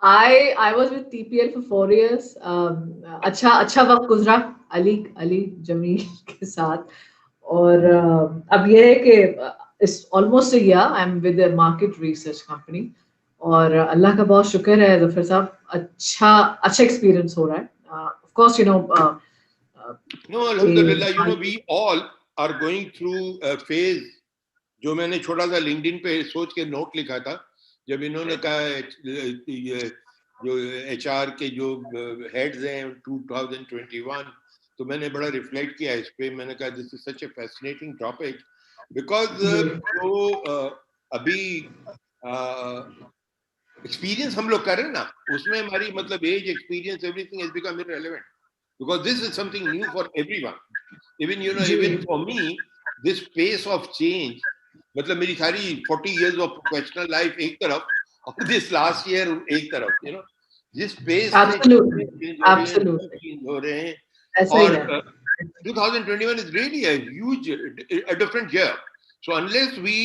I was with TPL for 4 years. अच्छा वक्त गुजरा अली जमील के साथ. और अब ये है कि it's almost a year I am with a market research company. और अल्लाह का बहुत शुक्र है जफर साहब, अच्छा एक्सपीरियंस हो रहा है. ऑफ कोर्स No, कि alhamdulillah, we all are going through a phase. जो मैंने छोटा सा लिंक्डइन पे सोच के नोट लिखा था, जब इन्होंने कहा ये जो एचआर के जो हेड्स हैं 2021, तो मैंने बड़ा रिफ्लेक्ट किया इस पे. मैंने कहा this is such A fascinating topic because जो अभी एक्सपीरियंस हम लोग कर रहे हैं ना, उसमें हमारी मतलब age, experience, everything has become irrelevant because this is something new for everyone. Even for me, this pace of change, मतलब मेरी सारी 40 years of professional life एक तरफ और this last year एक तरफ, जिस pace से चेंज हो रही है, चेंज हो रहे हैं. ऐसा ही और है. 2021 is really a huge, a different year. So unless we,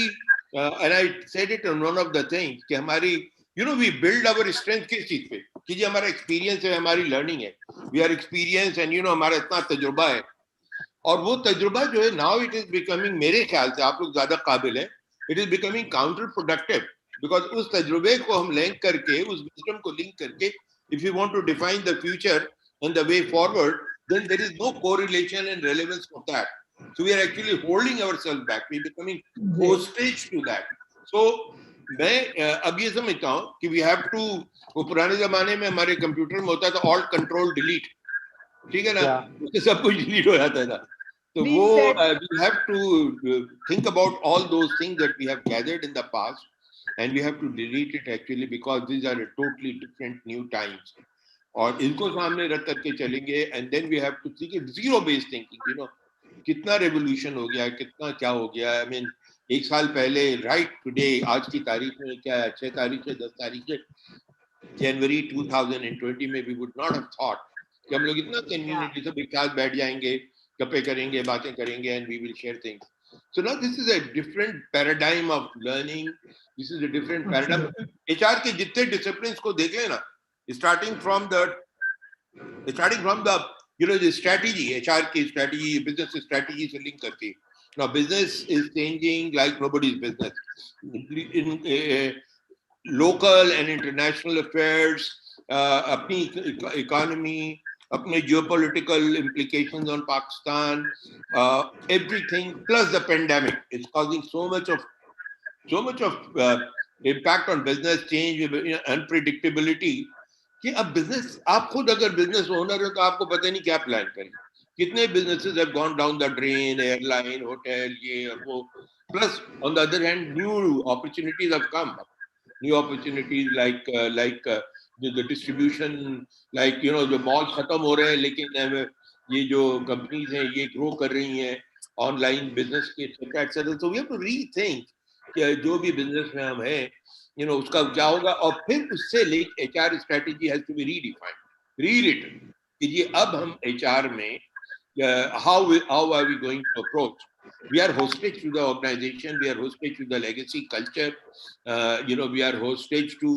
and I said it on one of the things, कि हमारी, we build our strength किस चीज पे, कि जी हमारा एक्सपीरियंस है, हमारी लर्निंग है, वी आर एक्सपीरियंस एंड हमारा इतना तजुर्बा है. और वो तजुर्बा जो है नाउ इट इज बिकमिंग, मेरे ख्याल से आप लोग ज्यादा काबिल है, it is becoming counter productive. Because उस तजुर्बे को हम लिंक करके, उस विजडम को लिंक करके, if you want to define the future and the way forward, then there is no correlation and relevance of that. So we are actually holding ourselves back. We are becoming hostage to that. So मैं अब ये समझता हूँ कि we have to, वो पुराने जमाने में हमारे कंप्यूटर में होता था ऑल्ट कंट्रोल डिलीट, ठीक है ना, उससे सब कुछ डिलीट हो जाता था. तो वो we have to think about all those things that we have gathered in the past and we have to delete it actually because these are totally different new times. और इनको सामने रख करके चलेंगे and then we have to see zero based thinking. कितना revolution हो गया, कितना क्या हो गया. आई मीन एक साल पहले राइट टुडे, आज की तारीख में क्या है, 6 तारीख से 10 तारीख से जनवरी 2020 में we would not have thought कि हम लोग इतना कन्वीनियंटली सब एक साथ बैठ जाएंगे, गप्पे करेंगे, बातें करेंगे and we will share things. So now this is a different paradigm of learning. This is a different paradigm. HR के जितने disciplines को देख लेना, starting from the the strategy, HR की strategy, business strategy से link करके. Now business is changing like nobody's business. In local and international affairs, अपनी economy, अपने geopolitical implications on Pakistan, everything plus the pandemic is causing so much of impact on business change, unpredictability. कि अब business, आप खुद अगर business owner हो तो आपको पता नहीं क्या प्लान करें. कितने businesses have gone down the drain, airline, hotel, ये वो. Plus on the other hand new opportunities have come, new opportunities like the distribution, like जो मॉल खत्म हो रहे हैं लेकिन ये जो कंपनीज हैं ये ग्रो कर रही हैं ऑनलाइन बिजनेस के etcetera etcetera. So we have to rethink कि जो भी बिजनेस में हम हैं उसका क्या होगा. और फिर उससे लेके HR strategy has to be redefined, rewritten कि ये अब हम एचआर में how are we going to approach. We are hostage to the organization, we are hostage to the legacy culture, we are hostage to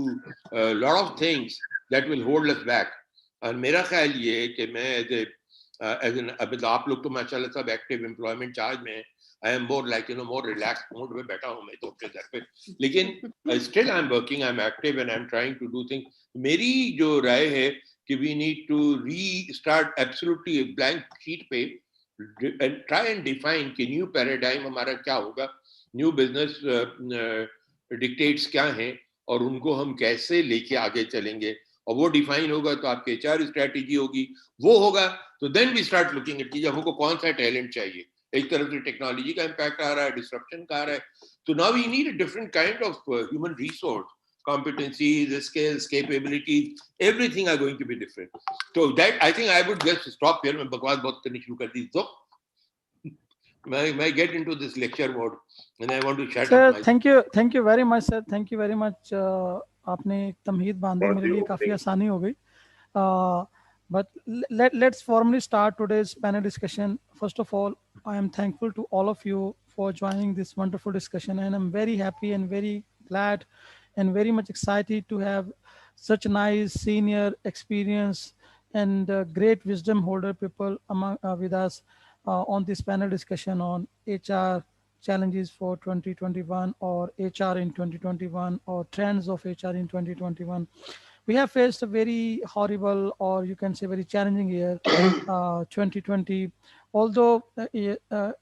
a lot of things that will hold us back. और मेरा ख्याल ये है कि मैं as an, अब आप लोग तो माशाल्लाह सब एक्टिव एम्प्लॉयमेंट चार्ज में, I am more like more relax mode में बैठा हूँ मैं तो अपने घर पे, लेकिन still I am working, I am active and I am trying to do thing. मेरी जो राय है कि we need to restart absolutely a blank sheet पे and try and define कि new paradigm हमारा क्या होगा, new business dictates क्या हैं और उनको हम कैसे लेके आगे चलेंगे. और वो डिफाइन होगा तो आपकी एचआर स्ट्रेटेजी होगी, वो होगा तो then we start looking at कि हमको कौन सा टैलेंट चाहिए. एक तरफ से टेक्नोलॉजी का इम्पैक्ट आ रहा है, डिसरप्शन का आ रहा है, तो now we need a different kind of human resource, competencies, skills, capabilities, everything are going to be different. So that I think I would just stop here. मैं बकवास बहुत करनी शुरू कर दी तो मैं get into this lecture mode and I want to shut sir, up. Thank you very much sir, thank you very much. आपने एक तमहीद बांधी, मेरे लिए काफी आसानी हो गई. But let's formally start today's panel discussion. First of all, I am thankful to all of you for joining this wonderful discussion, and I'm very happy and very glad and very much excited to have such nice senior experience and great wisdom holder people among with us on this panel discussion on HR challenges for 2021 or HR in 2021 or trends of HR in 2021. We have faced a very horrible, or you can say very challenging year, 2020. Although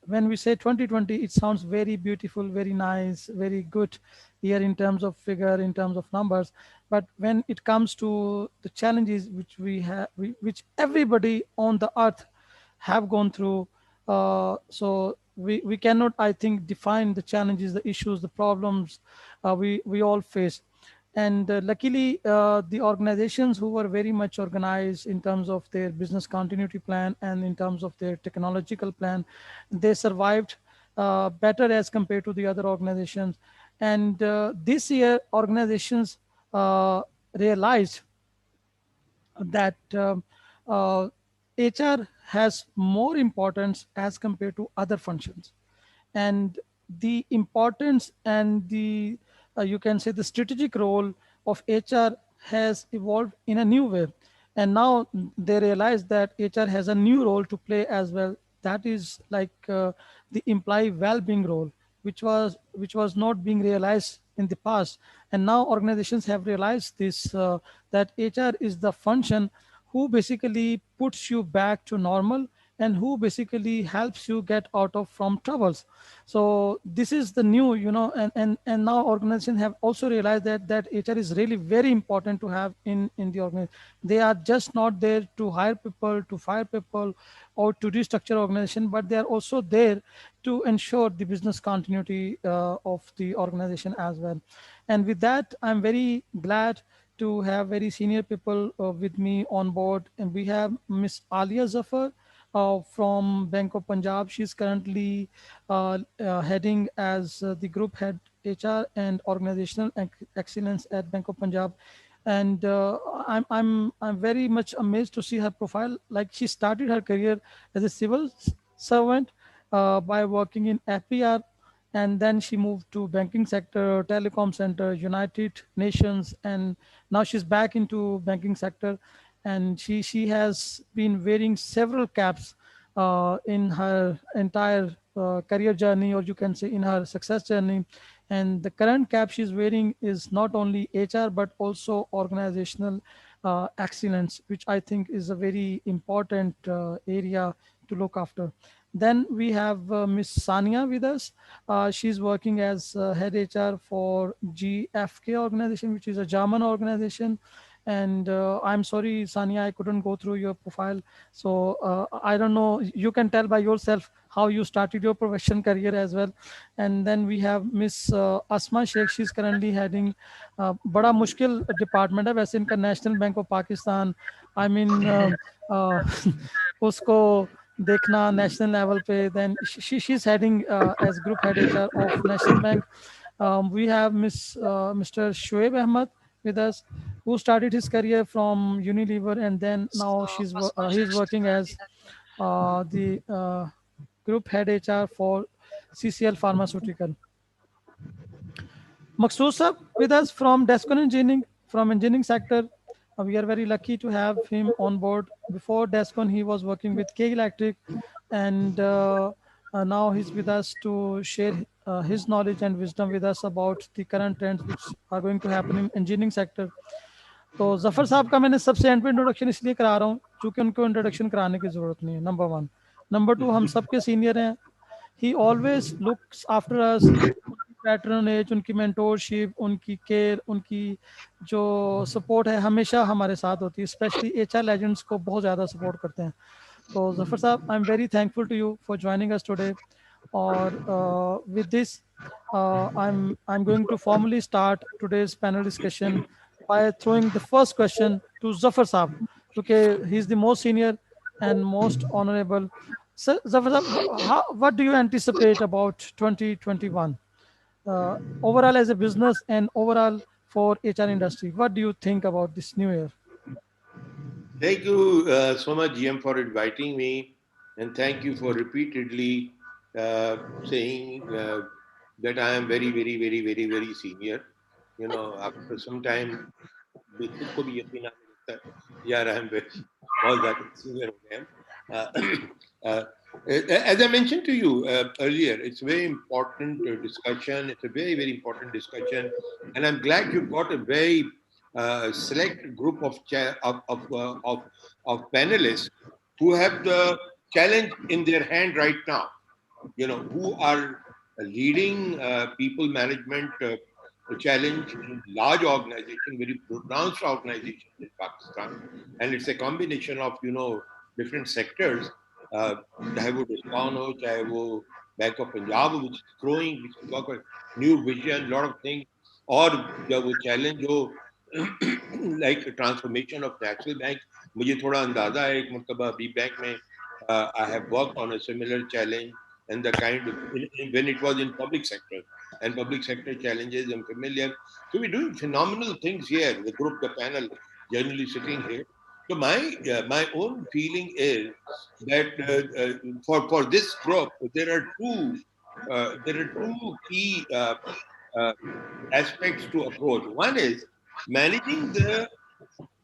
when we say 2020, it sounds very beautiful, very nice, very good year in terms of figure, in terms of numbers. But when it comes to the challenges which we have, which everybody on the earth have gone through, so we cannot, I think, define the challenges, the issues, the problems we all face. And luckily, the organizations who were very much organized in terms of their business continuity plan and in terms of their technological plan, they survived better as compared to the other organizations. And this year, organizations realized that HR has more importance as compared to other functions, and the importance and the you can say the strategic role of HR has evolved in a new way, and now they realize that HR has a new role to play as well. That is like the employee well-being role, which was not being realized in the past, and now organizations have realized this that HR is the function who basically puts you back to normal and who basically helps you get out of from troubles. So this is the new, and now organizations have also realized that HR is really very important to have in the organization. They are just not there to hire people, to fire people, or to restructure organization, but they are also there to ensure the business continuity of the organization as well. And with that, I'm very glad to have very senior people with me on board. And we have Miss Alia Zafar from Bank of Punjab. She's currently heading as the group head HR and organizational excellence at Bank of Punjab. And I'm very much amazed to see her profile. Like, she started her career as a civil servant by working in FPR, and then she moved to banking sector, telecom center, United Nations, and now she's back into banking sector. And she has been wearing several caps in her entire career journey, or you can say in her success journey. And the current cap she's wearing is not only HR but also organizational excellence, which I think is a very important area to look after. Then we have Miss Sania with us. She's working as head HR for GFK organization, which is a German organization. And I'm sorry, Sania, I couldn't go through your profile. So I don't know, you can tell by yourself how you started your profession career as well. And then we have Miss Asma Sheikh. She's currently heading बड़ा मुश्किल department है वैसे इनका, National Bank of Pakistan. I mean उसको देखना national level पे. Then she is heading as group head HR of National Bank. We have Mr. Shoaib Ahmed with us, who started his career from Unilever, and then now he's working as the group head HR for CCL Pharmaceutical. Maqsood Sab with us from Descon Engineering, from engineering sector. We are very lucky to have him on board. Before Descon, he was working with K Electric, and now he's with us to share his knowledge and wisdom with us about the current trends which are going to happen in engineering sector. तो जफर साहब का मैंने सबसे and पे introduction इसलिए करा रहा हूँ क्योंकि उनको इंट्रोडक्शन कराने की जरूरत नहीं है, नंबर 1. नंबर 2, हम सबके सीनियर हैं. ही always looks after us. Patronage, उनकी मेंटोरशिप, उनकी केयर, उनकी जो सपोर्ट है हमेशा हमारे साथ होती है. स्पेशली HR लेजेंड्स को बहुत ज़्यादा सपोर्ट करते हैं. तो जफर साहब, I am very thankful to you for joining us today. और with this I'm going to formally start today's panel discussion by throwing the first question to Zafar Saab, because he's the most senior and most honorable. So, Zafar Saab, what do you anticipate about 2021? Overall as a business and overall for HR industry, what do you think about this new year? Thank you so much, GM, for inviting me, and thank you for repeatedly saying that I am very, very, very, very, very senior. After some time, खुद को भी यकीन आने लगता है यार हम बहुत ज़्यादा सीनियर हो गए हम. As I mentioned to you earlier, it's a very important discussion. It's a very, very important discussion, and I'm glad you got a very select group of panelists who have the challenge in their hand right now. Who are leading people management challenge in large organization, very pronounced organization in Pakistan, and it's a combination of different sectors. चाहे वो discount हो, चाहे वो bank of Punjab हो, which is growing, which has got a new vision, lot of things, और जब वो challenge हो like transformation of national bank, मुझे थोड़ा अंदाजा है एक मरतबा बी बैंक में I have worked on a similar challenge and the kind of when it was in public sector, and public sector challenges I'm familiar. So we're doing phenomenal things here. The group, the panel, generally sitting here. So my own feeling is that for this group there are two key aspects to approach. One is managing the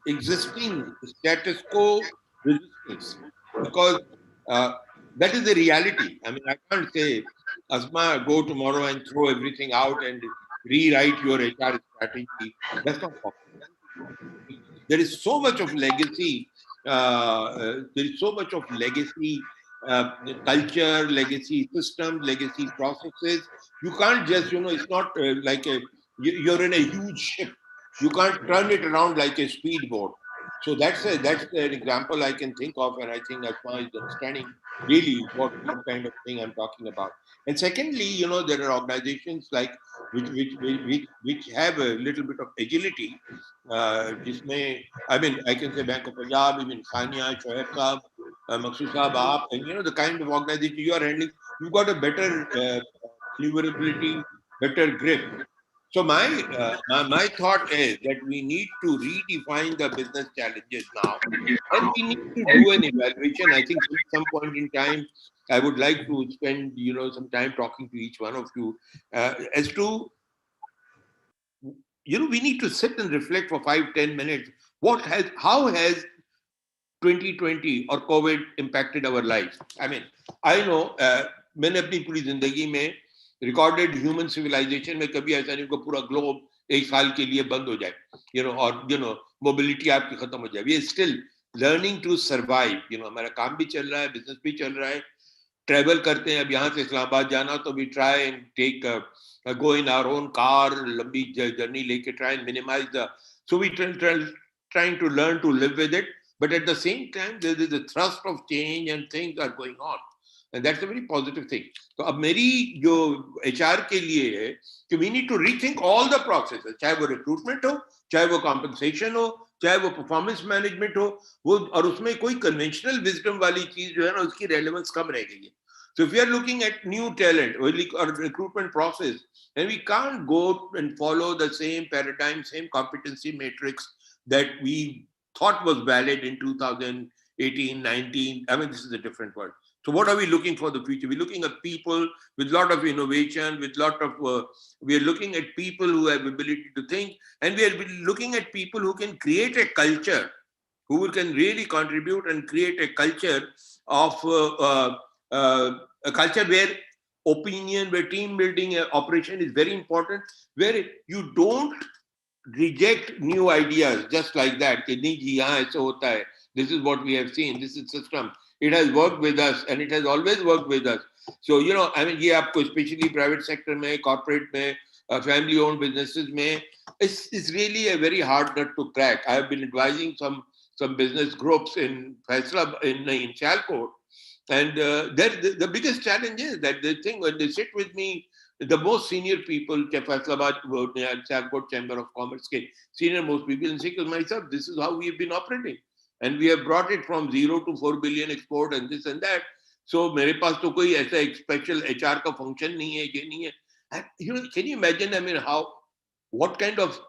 existing status quo resistance, because that is the reality. I mean, I can't say, Asma, go tomorrow and throw everything out and rewrite your HR strategy. That's not possible. There is so much of legacy. There is so much of legacy culture, legacy systems, legacy processes. You can't just, it's not like you're in a huge ship. You can't turn it around like a speedboat. So that's an example I can think of, and I think Asma is understanding really what kind of thing I'm talking about. And secondly, there are organizations like which have a little bit of agility. I mean, I can say Bank of Punjab, even Khania, Shoaib Saab, Maqsood Saab, Aap, and the kind of organization you are handling, you've got a better maneuverability, better grip. So my thought is that we need to redefine the business challenges now, and we need to do an evaluation. I think at some point in time, I would like to spend some time talking to each one of you as to we need to sit and reflect for 5-10 minutes. How has 2020 or COVID impacted our lives? I mean, I know मैंने अपनी पूरी जिंदगी में recorded human civilisation में कभी ऐसा नहीं कि पूरा ग्लोब एक साल के लिए बंद हो जाए और मोबिलिटी आपकी खत्म हो जाए. We are still learning to survive. हमारा काम भी चल रहा है, बिजनेस भी चल रहा है, ट्रैवल करते हैं. अब यहाँ से इस्लामाबाद जाना तो we try and take go in our own car, लंबी जर्नी लेके try and minimize so we trying to learn to live with it, but at the same time there is a thrust of change and things are going on, and that's a very positive thing. तो अब मेरी जो HR के लिए है कि we need to rethink all the processes, चाहे वो recruitment हो, चाहे वो compensation हो, चाहे वो performance management हो, वो और उसमें कोई conventional wisdom वाली चीज जो है ना उसकी relevance कम रह गई है. So if we are looking at new talent or recruitment process, then we can't go and follow the same paradigm, same competency matrix that we thought was valid in 2018, 19. I mean, this is a different world. So what are we looking for the future? We're looking at people with a lot of innovation, with a lot of, we are looking at people who have ability to think, and we are looking at people who can create a culture, who can really contribute and create a culture of a culture where opinion, where team building operation is very important, where you don't reject new ideas just like that. This is what we have seen. This is system. It has worked with us, and it has always worked with us. So I mean, ये आपको especially private sector में, corporate में, family-owned businesses में, it's really a very hard nut to crack. I have been advising some business groups in Faisla in Sialkot. And the biggest challenge is that they think when they sit with me, the most senior people, Faisalabad Sialkot Chamber of Commerce, senior most people, and say, myself, this is how we have been operating. And we have brought it from 0 to 4 billion export and this and that. So मेरे पास तो कोई ऐसा एक special HR का function नहीं है, ये नहीं है. Can you imagine? I mean, what kind of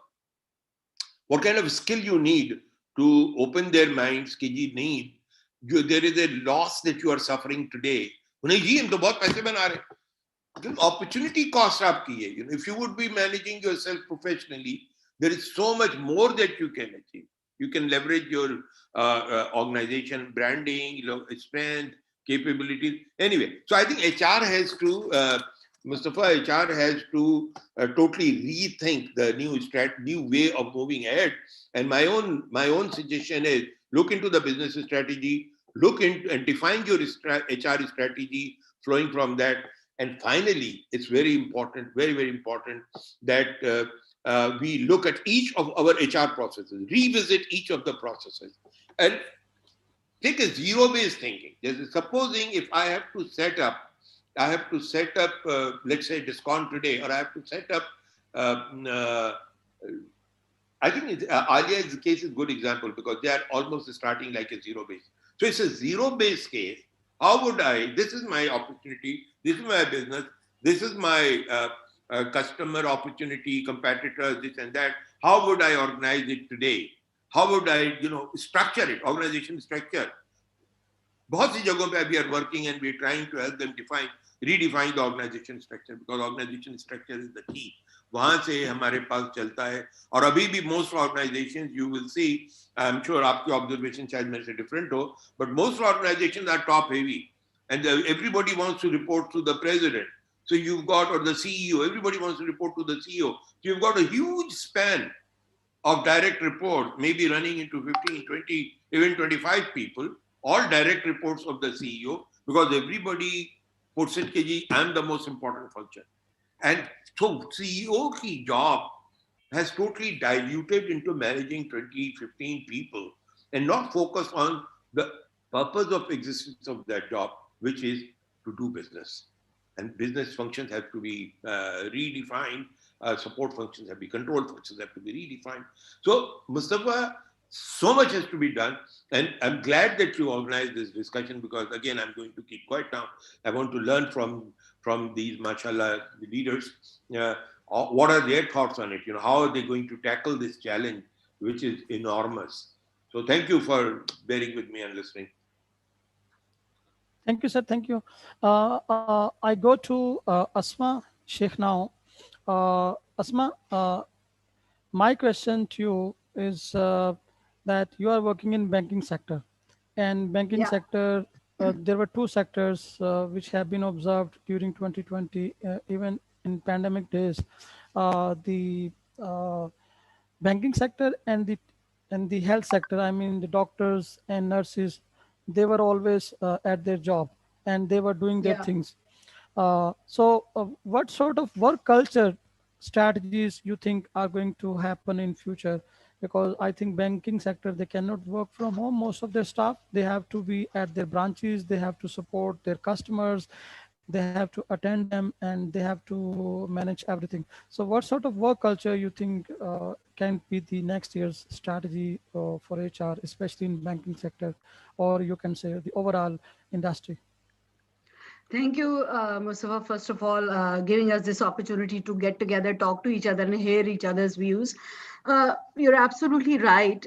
skill you need to open their minds कि जी नहीं, there is a loss that you are suffering today. नहीं जी, हम तो बहुत पैसे बना रहे हैं. Opportunity cost आपकी है. If you would be managing yourself professionally, There is so much more that you can achieve. You can leverage your organization branding, strength, capabilities. Anyway, so I think HR has to, Mustafa, HR has to totally rethink the new way of moving ahead. And my own suggestion is look into the business strategy, look into and define your HR strategy flowing from that. And finally, it's very important, very, very important that we look at each of our HR processes, revisit each of the processes, and take a zero-based thinking. Supposing if I have to set up, let's say Discount today, or I have to set up. I think Alia's case is a good example because they are almost starting like a zero-base. So it's a zero-base case. How would I? This is my opportunity. This is my business. This is my customer opportunity, competitors, this and that. How would I organize it today? How would I, structure it, organization structure? बहुत सी जगहों पे we are working and we are trying to help them redefine the organization structure because organization structure is the key. वहाँ से हमारे पास चलता है और अभी भी most organizations you will see, I'm sure आपकी observation शायद मेरे से different हो, but most organizations are top heavy and everybody wants to report to the president. So you've got, or the CEO, everybody wants to report to the CEO. So you've got a huge span of direct report, maybe running into 15, 20, even 25 people, all direct reports of the CEO, because everybody puts it, I'm the most important function. And so CEO ki job has totally diluted into managing 20, 15 people and not focus on the purpose of existence of that job, which is to do business. And business functions have to be redefined. Support functions have to be, control functions have to be redefined. So, Mustafa, so much has to be done. And I'm glad that you organized this discussion because, again, I'm going to keep quiet now. I want to learn from these, mashallah, the leaders. What are their thoughts on it? How are they going to tackle this challenge, which is enormous? So, thank you for bearing with me and listening. Thank you, sir. Thank you. I go to Asma Sheikh now. Asma, my question to you is that you are working in banking sector, and banking sector, there were two sectors which have been observed during 2020, even in pandemic days. The banking sector and the health sector, I mean the doctors and nurses, they were always at their job and they were doing their things. So what sort of work culture strategies you think are going to happen in future? Because I think banking sector, they cannot work from home. Most of their staff, they have to be at their branches, they have to support their customers, they have to attend them, and they have to manage everything. So what sort of work culture you think can be the next year's strategy for HR, especially in banking sector, or you can say the overall industry? Thank you, Mustafa, first of all, giving us this opportunity to get together, talk to each other, and hear each other's views. You're absolutely right,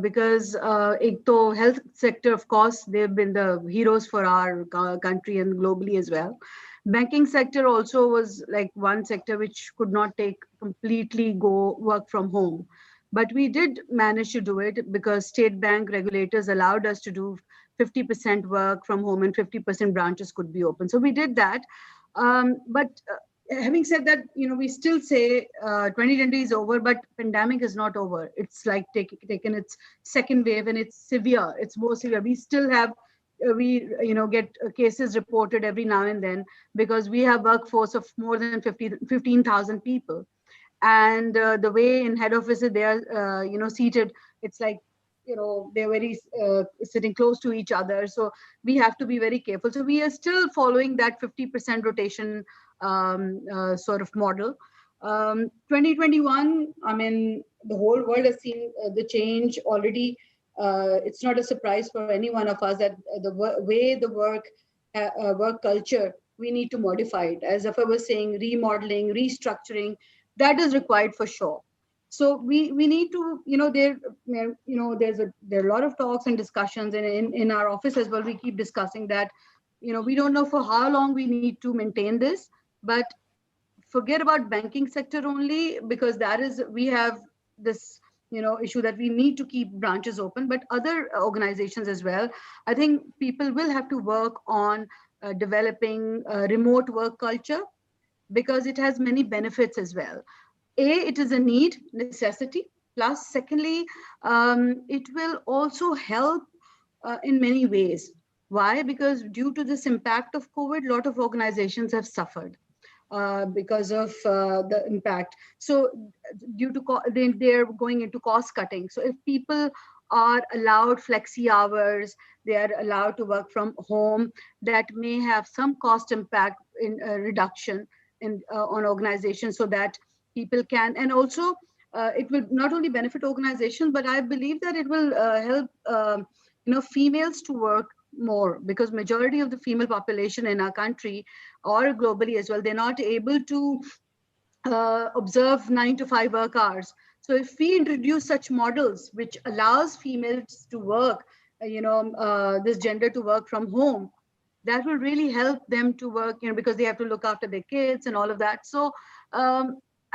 because the health sector, of course, they've been the heroes for our country and globally as well. Banking sector also was like one sector which could not completely go work from home. But we did manage to do it because state bank regulators allowed us to do 50% work from home and 50% branches could be open. So we did that. But having said that, we still say 2020 is over, but pandemic is not over. It's like taken its second wave and it's severe. It's more severe. We still have, we get cases reported every now and then because we have workforce of more than 15,000 people. And the way in head offices they are, seated, it's like, they're very sitting close to each other. So we have to be very careful. So we are still following that 50% rotation sort of model. 2021, I mean, the whole world has seen the change already. It's not a surprise for any one of us that the way the work culture, we need to modify it. As if I was saying, remodeling, restructuring, that is required for sure. So we need to, there are a lot of talks and discussions, and in our office as well, we keep discussing that, we don't know for how long we need to maintain this, but forget about banking sector only, because that is, we have this issue that we need to keep branches open, but other organizations as well. I think people will have to work on developing a remote work culture, because it has many benefits as well. It is a need, necessity. Plus, secondly, it will also help in many ways. Why? Because due to this impact of COVID, a lot of organizations have suffered because of the impact. So due to they're going into cost cutting. So if people are allowed flexi hours, they are allowed to work from home, that may have some cost impact in reduction in on organizations, so that people can, and also it will not only benefit organizations, but I believe that it will help females to work more, because majority of the female population in our country or globally as well, they're not able to observe 9 to 5 work hours. So if we introduce such models which allows females to work, this gender to work from home, that will really help them to work, because they have to look after their kids and all of that. So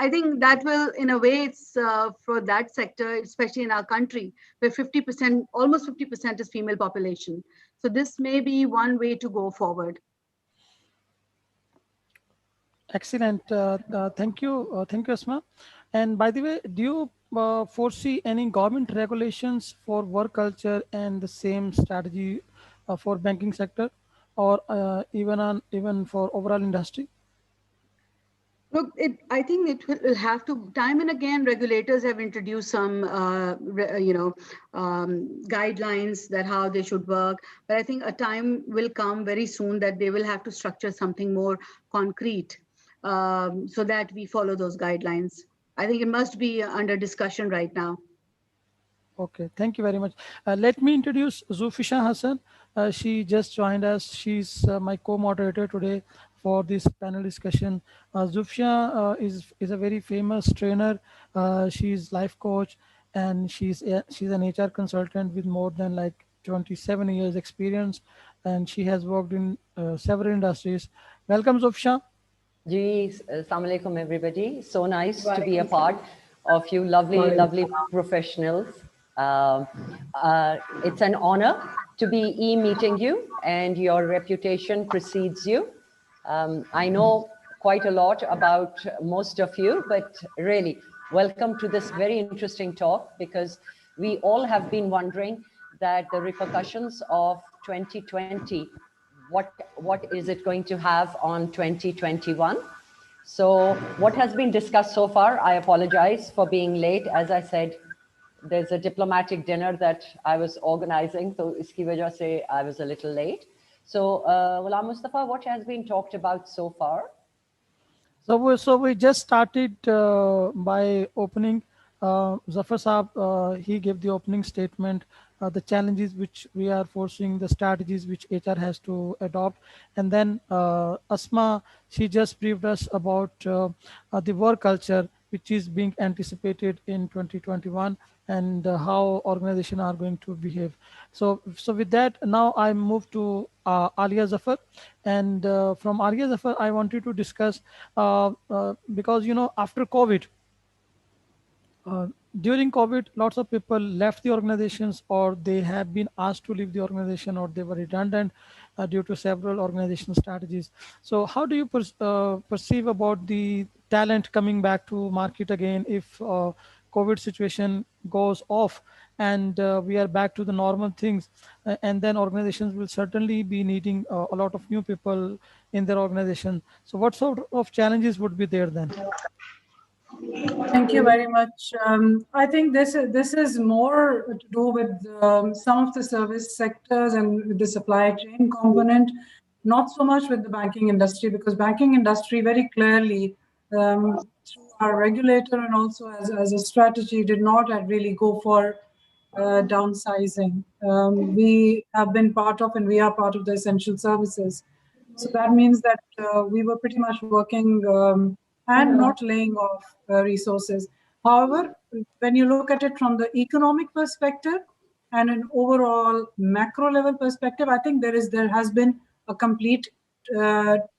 I think that will, in a way, it's for that sector, especially in our country, where 50%, almost 50% is female population. So this may be one way to go forward. Excellent. Thank you, Asma. And by the way, do you foresee any government regulations for work culture and the same strategy for banking sector, or even for overall industry? Look, I think it will have to, time and again, regulators have introduced some, guidelines that how they should work. But I think a time will come very soon that they will have to structure something more concrete, so that we follow those guidelines. I think it must be under discussion right now. Okay, thank you very much. Let me introduce Zulfisha Hassan. She just joined us. She's my co-moderator today for this panel discussion. Zulfisha is a very famous trainer. She's life coach, and she's an HR consultant with more than like 27 years experience, and she has worked in several industries. Welcome, Zulfisha. Ji, assalamu alaikum everybody. So nice to be a part of you lovely professionals. It's an honor to be meeting you, and your reputation precedes you. I know quite a lot about most of you, but really welcome to this very interesting talk, because we all have been wondering that the repercussions of 2020, what is it going to have on 2021? So what has been discussed so far, I apologize for being late. As I said, there's a diplomatic dinner that I was organizing, so iski wajah se I was a little late. So Ghulam Mustafa, what has been talked about so far? So we just started by opening. Zafar Saab, he gave the opening statement, the challenges which we are forcing, the strategies which HR has to adopt. And then Asma, she just briefed us about the work culture, which is being anticipated in 2021, and how organizations are going to behave. So with that, now I move to Alia Zafar, and from Alia Zafar, I wanted to discuss because after COVID, during COVID, lots of people left the organizations, or they have been asked to leave the organization, or they were redundant due to several organizational strategies. So how do you perceive about the talent coming back to market again if COVID situation goes off and we are back to the normal things, and then organizations will certainly be needing a lot of new people in their organization. So what sort of challenges would be there then? Thank you very much. I think this is more to do with some of the service sectors and with the supply chain component, not so much with the banking industry, because banking industry very clearly, through our regulator and also as a strategy, did not really go for downsizing. We have been part of, and we are part of the essential services. So that means that we were pretty much working and not laying off resources. However, when you look at it from the economic perspective and an overall macro level perspective, I think there has been a complete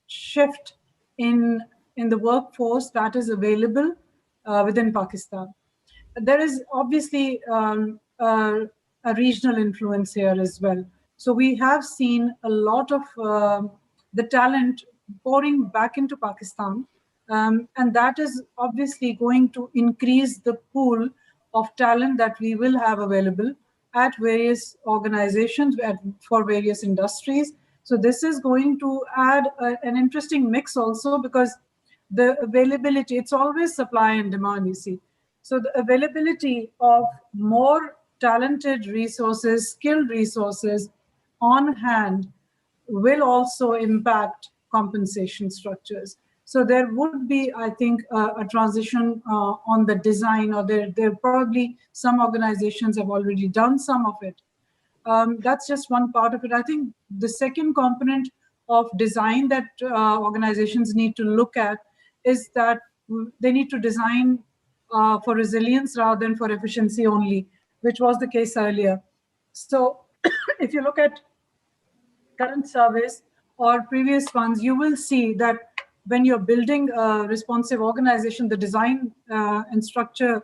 shift in in the workforce that is available within Pakistan. There is obviously a regional influence here as well. So we have seen a lot of the talent pouring back into Pakistan, and that is obviously going to increase the pool of talent that we will have available at various organizations for various industries. So this is going to add an interesting mix also, because the availability, it's always supply and demand, you see. So the availability of more talented resources, skilled resources on hand will also impact compensation structures. So there would be, I think, a transition on the design, or there probably some organizations have already done some of it. That's just one part of it. I think the second component of design that organizations need to look at is that they need to design for resilience rather than for efficiency only, which was the case earlier. So if you look at current surveys or previous ones, you will see that when you're building a responsive organization, the design and structure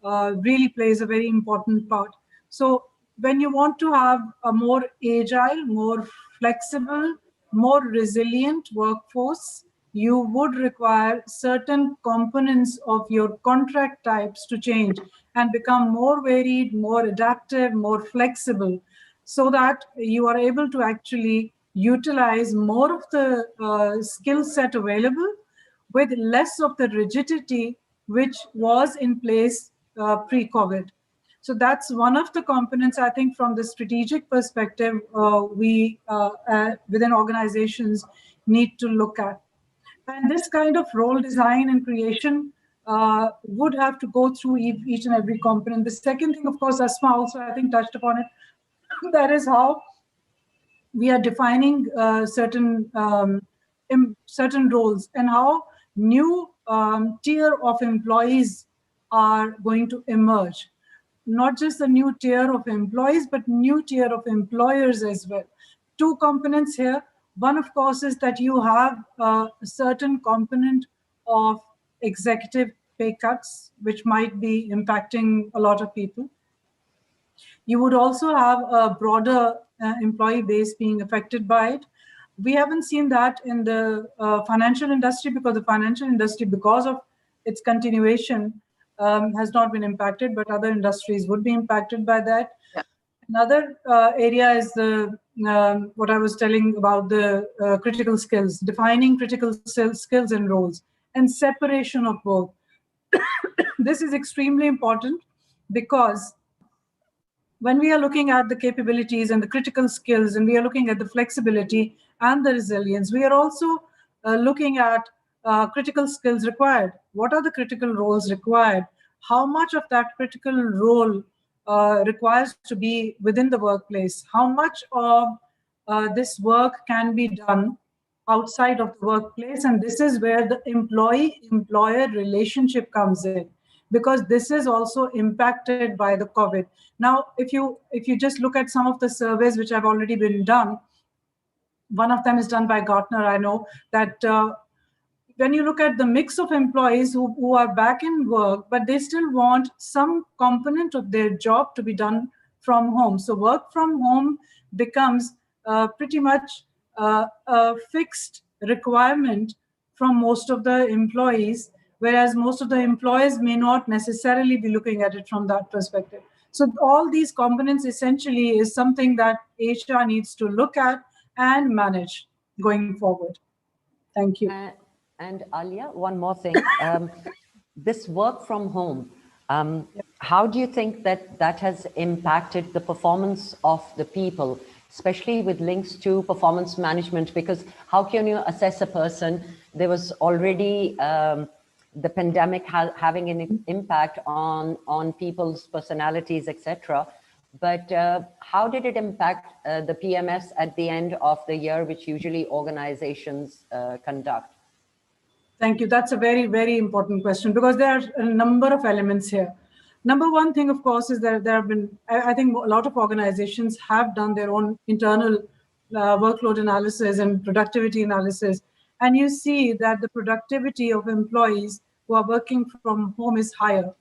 really plays a very important part. So when you want to have a more agile, more flexible, more resilient workforce, you would require certain components of your contract types to change and become more varied, more adaptive, more flexible, so that you are able to actually utilize more of the skill set available with less of the rigidity which was in place pre-COVID. So that's one of the components, I think, from the strategic perspective, we within organizations need to look at. And this kind of role design and creation would have to go through each and every component. The second thing, of course, Asma also, I think, touched upon it. That is how we are defining certain roles, and how new tier of employees are going to emerge. Not just the new tier of employees, but new tier of employers as well. Two components here. One, of course, is that you have a certain component of executive pay cuts, which might be impacting a lot of people. You would also have a broader employee base being affected by it. We haven't seen that in the financial industry, because the financial industry, because of its continuation, has not been impacted, but other industries would be impacted by that. Yeah. Another area is the what I was telling about the critical skills, defining critical skills and roles, and separation of both. This is extremely important, because when we are looking at the capabilities and the critical skills, and we are looking at the flexibility and the resilience, we are also looking at critical skills required. What are the critical roles required? How much of that critical role requires to be within the workplace? How much of this work can be done outside of the workplace? And this is where the employee-employer relationship comes in, because this is also impacted by the COVID. Now, if you just look at some of the surveys which have already been done, one of them is done by Gartner. I know that when you look at the mix of employees who are back in work, but they still want some component of their job to be done from home. So work from home becomes pretty much a fixed requirement from most of the employees, whereas most of the employers may not necessarily be looking at it from that perspective. So all these components essentially is something that HR needs to look at and manage going forward. Thank you. And Alia, one more thing. This work from home, how do you think that has impacted the performance of the people, especially with links to performance management? Because how can you assess a person? There was already the pandemic having an impact on people's personalities, etc. But how did it impact the PMS at the end of the year, which usually organizations conduct? Thank you. That's a very, very important question, because there are a number of elements here. Number one thing, of course, is that there have been, I think a lot of organizations have done their own internal workload analysis and productivity analysis. and you see that the productivity of employees who are working from home is higher.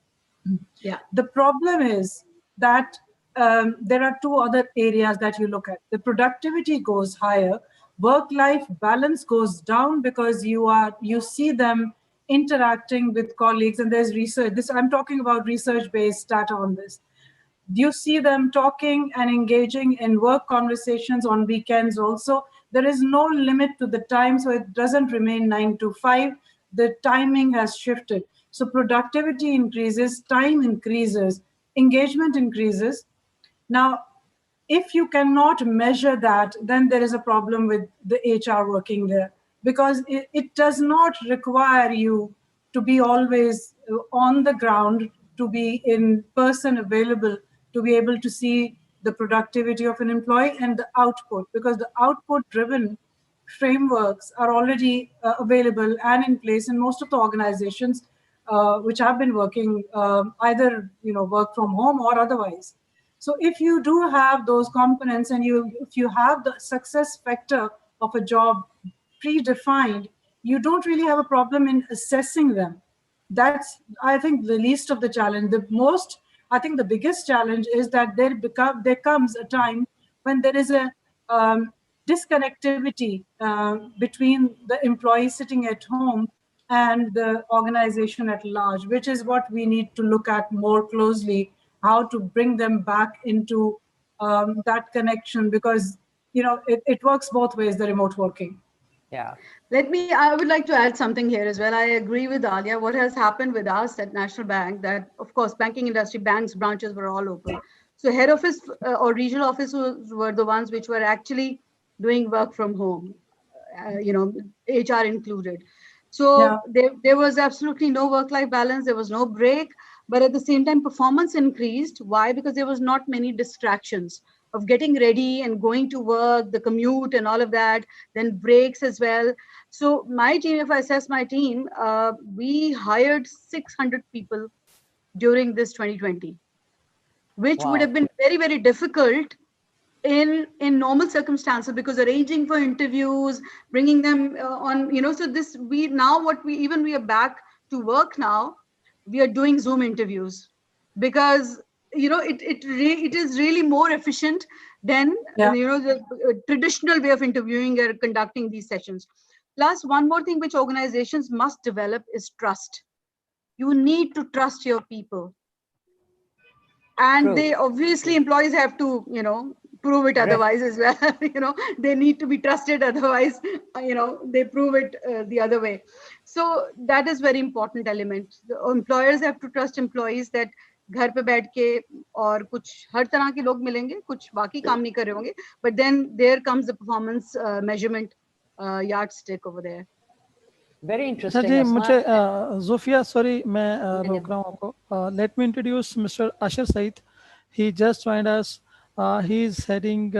Yeah. The problem is that there are two other areas that you look at. The productivity goes higher, work-life balance goes down because you see them interacting with colleagues, and there's research. I'm talking about research-based data on this. You see them talking and engaging in work conversations on weekends also. There is no limit to the time, so it doesn't remain 9 to 5. The timing has shifted. So productivity increases, time increases, engagement increases. Now, if you cannot measure that, then there is a problem with the HR working there, because it does not require you to be always on the ground, to be in person available, to be able to see the productivity of an employee and the output, because the output driven frameworks are already available and in place in most of the organizations which have been working either work from home or otherwise. So if you do have those components, and if you have the success factor of a job predefined, you don't really have a problem in assessing them. That's, I think, the least of the challenge. I think the biggest challenge is that there comes a time when there is a disconnectivity between the employee sitting at home and the organization at large, which is what we need to look at more closely, how to bring them back into that connection, because it works both ways, the remote working. Yeah. I would like to add something here as well. I agree with Alia. What has happened with us at National Bank, that of course, banking industry, banks, branches were all open. So head office or regional offices were the ones which were actually doing work from home, HR included. So there was absolutely no work-life balance. There was no break. But at the same time, performance increased. Why? Because there was not many distractions of getting ready and going to work, the commute and all of that, then breaks as well. So my team, if I assess my team, we hired 600 people during this 2020, which would have been very, very difficult in normal circumstances, because arranging for interviews, bringing them on, so we are back to work now, we are doing Zoom interviews, because it is really more efficient than the traditional way of interviewing or conducting these sessions. Plus, one more thing which organizations must develop is trust. You need to trust your people, and they obviously, employees have to prove it otherwise as well. They need to be trusted, otherwise they prove it the other way. So that is very important element. The employers have to trust employees that घर पे बैठ के और कुछ हर तरह के लोग मिलेंगे, कुछ बाकी काम नहीं कर रहे होंगे, but then there comes the performance measurement yardstick over there. Very interesting. जी मुझे Zofia, sorry मैं रोक रहा हूँ आपको. Let me introduce Mr. Ashar Said. He just joined us. He is heading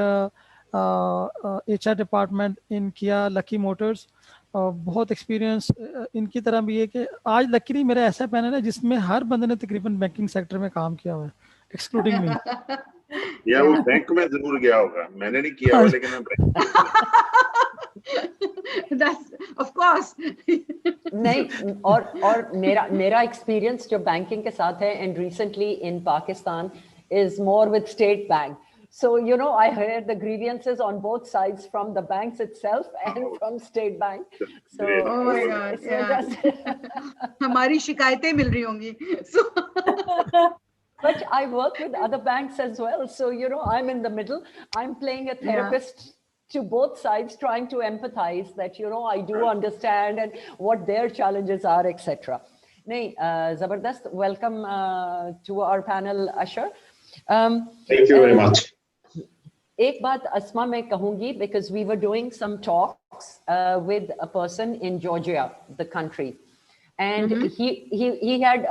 HR department in Kia Lucky Motors. बहुत experience इनकी तरह भी है कि आज लकीली मेरा ऐसा पैनल है जिसमें हर बंदे ने तकरीबन बैंकिंग सेक्टर में काम किया हुआ है, एक्सक्लूडिंग मी. या वो बैंक में जरूर गया होगा, मैंने नहीं किया हुआ, लेकिन That's of course. नहीं, और मेरा एक्सपीरियंस जो बैंकिंग के साथ है, and recently in Pakistan is more with State Bank. So, I heard the grievances on both sides, from the banks itself and from State Bank. So, oh my God, yeah. हमारी शिकायतें मिल रही होंगी. So, but I work with other banks as well. So, I'm in the middle. I'm playing a therapist to both sides, trying to empathize that, I do understand and what their challenges are, etc. Nahin, Zabardast, welcome to our panel, Ashar. Thank you very much. एक बात अस्मा मैं कहूंगी, because we were doing some talks with a person in Georgia, the country, and he had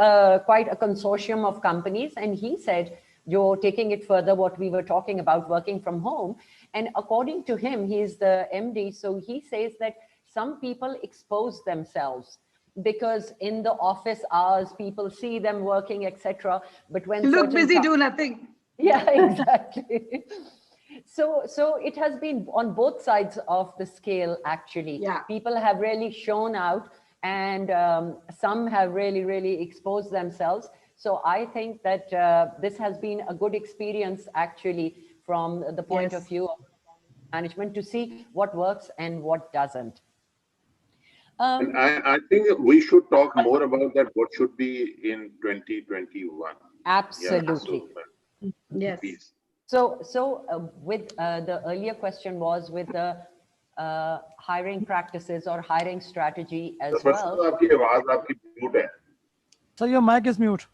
quite a consortium of companies, and he said, you're taking it further, what we were talking about, working from home, and according to him, he's the MD, so he says that some people expose themselves because in the office hours people see them working, etc., but when look busy, do nothing. Yeah, exactly. So it has been on both sides of the scale, actually. Yeah. People have really shown out, and some have really exposed themselves. So I think that this has been a good experience, actually, from the point of view of management, to see what works and what doesn't. And I think we should talk more about that, what should be in 2021. Absolutely. Yeah, Yes. please. So with the earlier question was with the hiring practices or hiring strategy as well. So your mic is mute.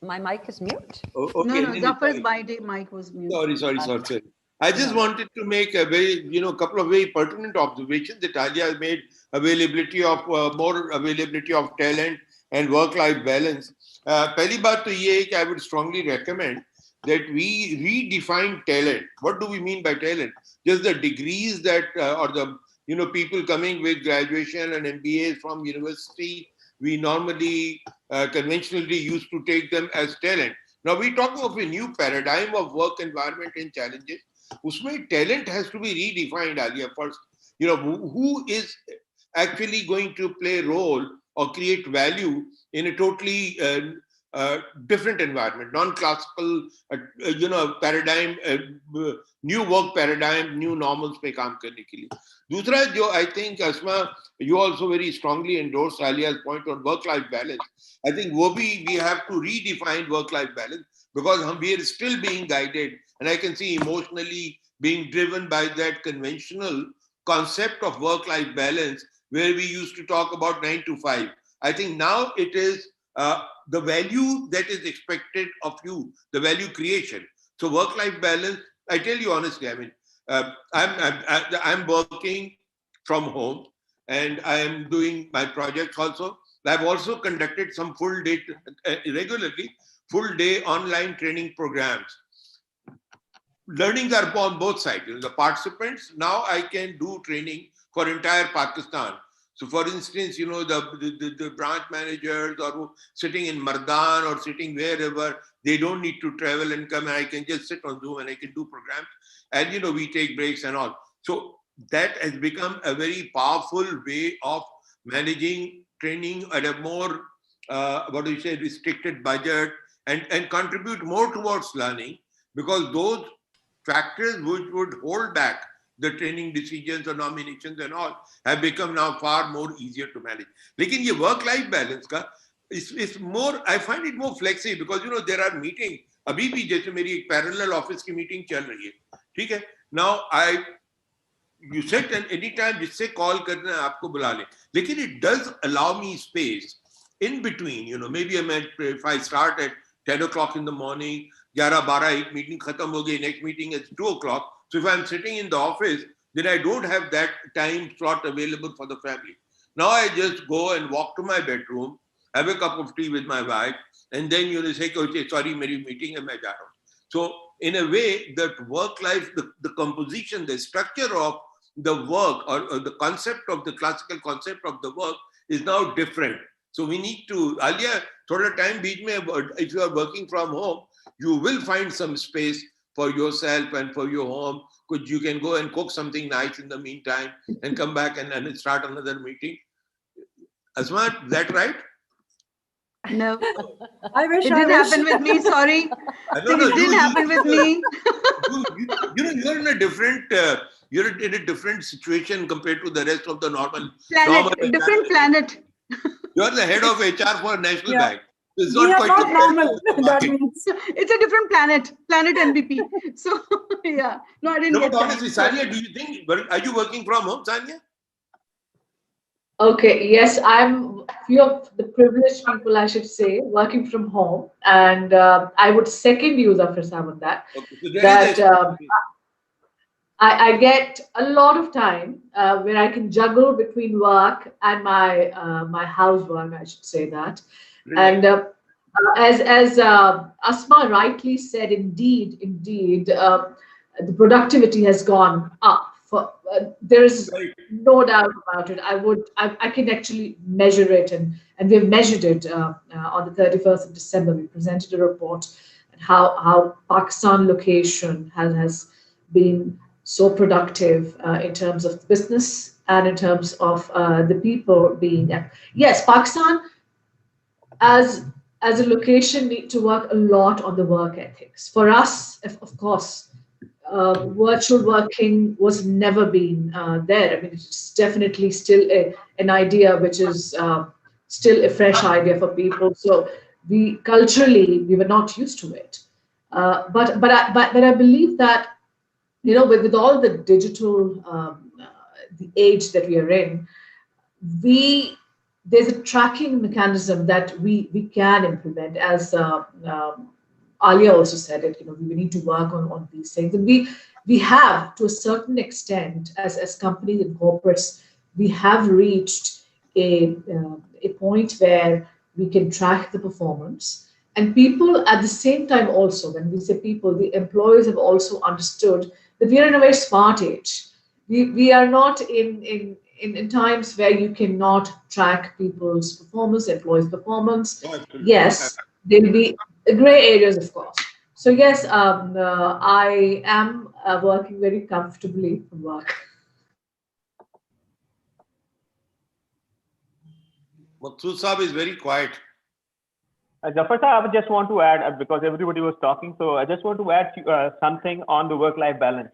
My mic is mute? Okay. No, Zafar's mic was mute. Sorry. I just wanted to make a very, couple of very pertinent observations that Alia has made. Availability of more availability of talent and work-life balance. पहली बात तो ये है कि I would strongly recommend that we redefine talent. What do we mean by talent? Just the degrees that, or the, people coming with graduation and MBAs from university, we normally, conventionally used to take them as talent. Now we're talking of a new paradigm of work environment and challenges. Usme talent has to be redefined, Alia, first. Who is actually going to play a role or create value in a totally different environment, non-classical, paradigm, new work paradigm, new normals पे काम करने के लिए. दूसरा जो I think Asma, you also very strongly endorsed Alia's point on work-life balance. I think we have to redefine work-life balance because we are still being guided, and I can see emotionally being driven by that conventional concept of work-life balance where we used to talk about 9 to 5. I think now it is the value that is expected of you, the value creation. So work-life balance, I tell you honestly, I mean, I'm working from home and I am doing my projects also. I've also conducted some full day, regularly, full day online training programs. Learnings are on both sides. The participants, now I can do training for entire Pakistan. So for instance, the branch managers or sitting in Mardan or sitting wherever, they don't need to travel and come, and I can just sit on Zoom and I can do programs. And, we take breaks and all. So that has become a very powerful way of managing training at a more, restricted budget and contribute more towards learning, because those factors which would hold back the training decisions or nominations and all have become now far more easier to manage. Lekin ye work-life balance ka is more, I find it more flexible because there are meetings. Abhi bhi jaise meri ek parallel office ki meeting chal rahi hai. ठीक है? Now you sit and anytime jisse call karna hai aapko bula le. Lekin it does allow me space in between. Maybe if I start at 10 o'clock in the morning, 11-12 meeting khatam ho gayi, next meeting is 2 o'clock. So if I'm sitting in the office, then I don't have that time slot available for the family. Now I just go and walk to my bedroom, have a cup of tea with my wife, and then say, okay, sorry, meri meeting hai, main ja raha hu. So in a way, that work life, the composition, the structure of the work or the concept of the classical concept of the work is now different. So we need to, Alia, thoda time beech mein, if you are working from home, you will find some space for yourself and for your home. You can go and cook something nice in the meantime and come back and start another meeting. Asma, is that right? No. I wish it didn't happen with me, sorry. It didn't happen with me. You're in a different, you're in a different situation compared to the rest of the normal different planet. You're the head of HR for National Bank. It's we not are quite not normal. That means it's a different planet MVP. So yeah, no, I didn't. No, get but honestly, Sania, do you think? Are you working from home, Sania? Okay, yes, I'm few of the privileged people, I should say, working from home, and I would second you, Zafar Saab, on that. Okay, so I get a lot of time where I can juggle between work and my housework, I should say that. And as Asma rightly said, indeed, the productivity has gone up. There is no doubt about it. I can actually measure it, and we've measured it on the 31st of December. We presented a report on how Pakistan location has been so productive in terms of business and in terms of the people being. Yes, Pakistan as a location need to work a lot on the work ethics. For us, of course, virtual working was never been there. I mean, it's definitely still an idea which is still a fresh idea for people. So we culturally we were not used to it. But I believe that with all the digital the age that we are in, we there's a tracking mechanism that we can implement as Alia also said it. We need to work on these things, and we have to a certain extent as companies and corporates, we have reached a point where we can track the performance, and people at the same time also, when we say people, the employees have also understood that we are in a very smart age. We are not in times where you cannot track people's performance, employees' performance. Yes, there will be gray areas, of course. So yes, I am working very comfortably from work. Maqsood Saab is very quiet. Jafar Sir, I just want to add, because everybody was talking, so I just want to add something on the work-life balance.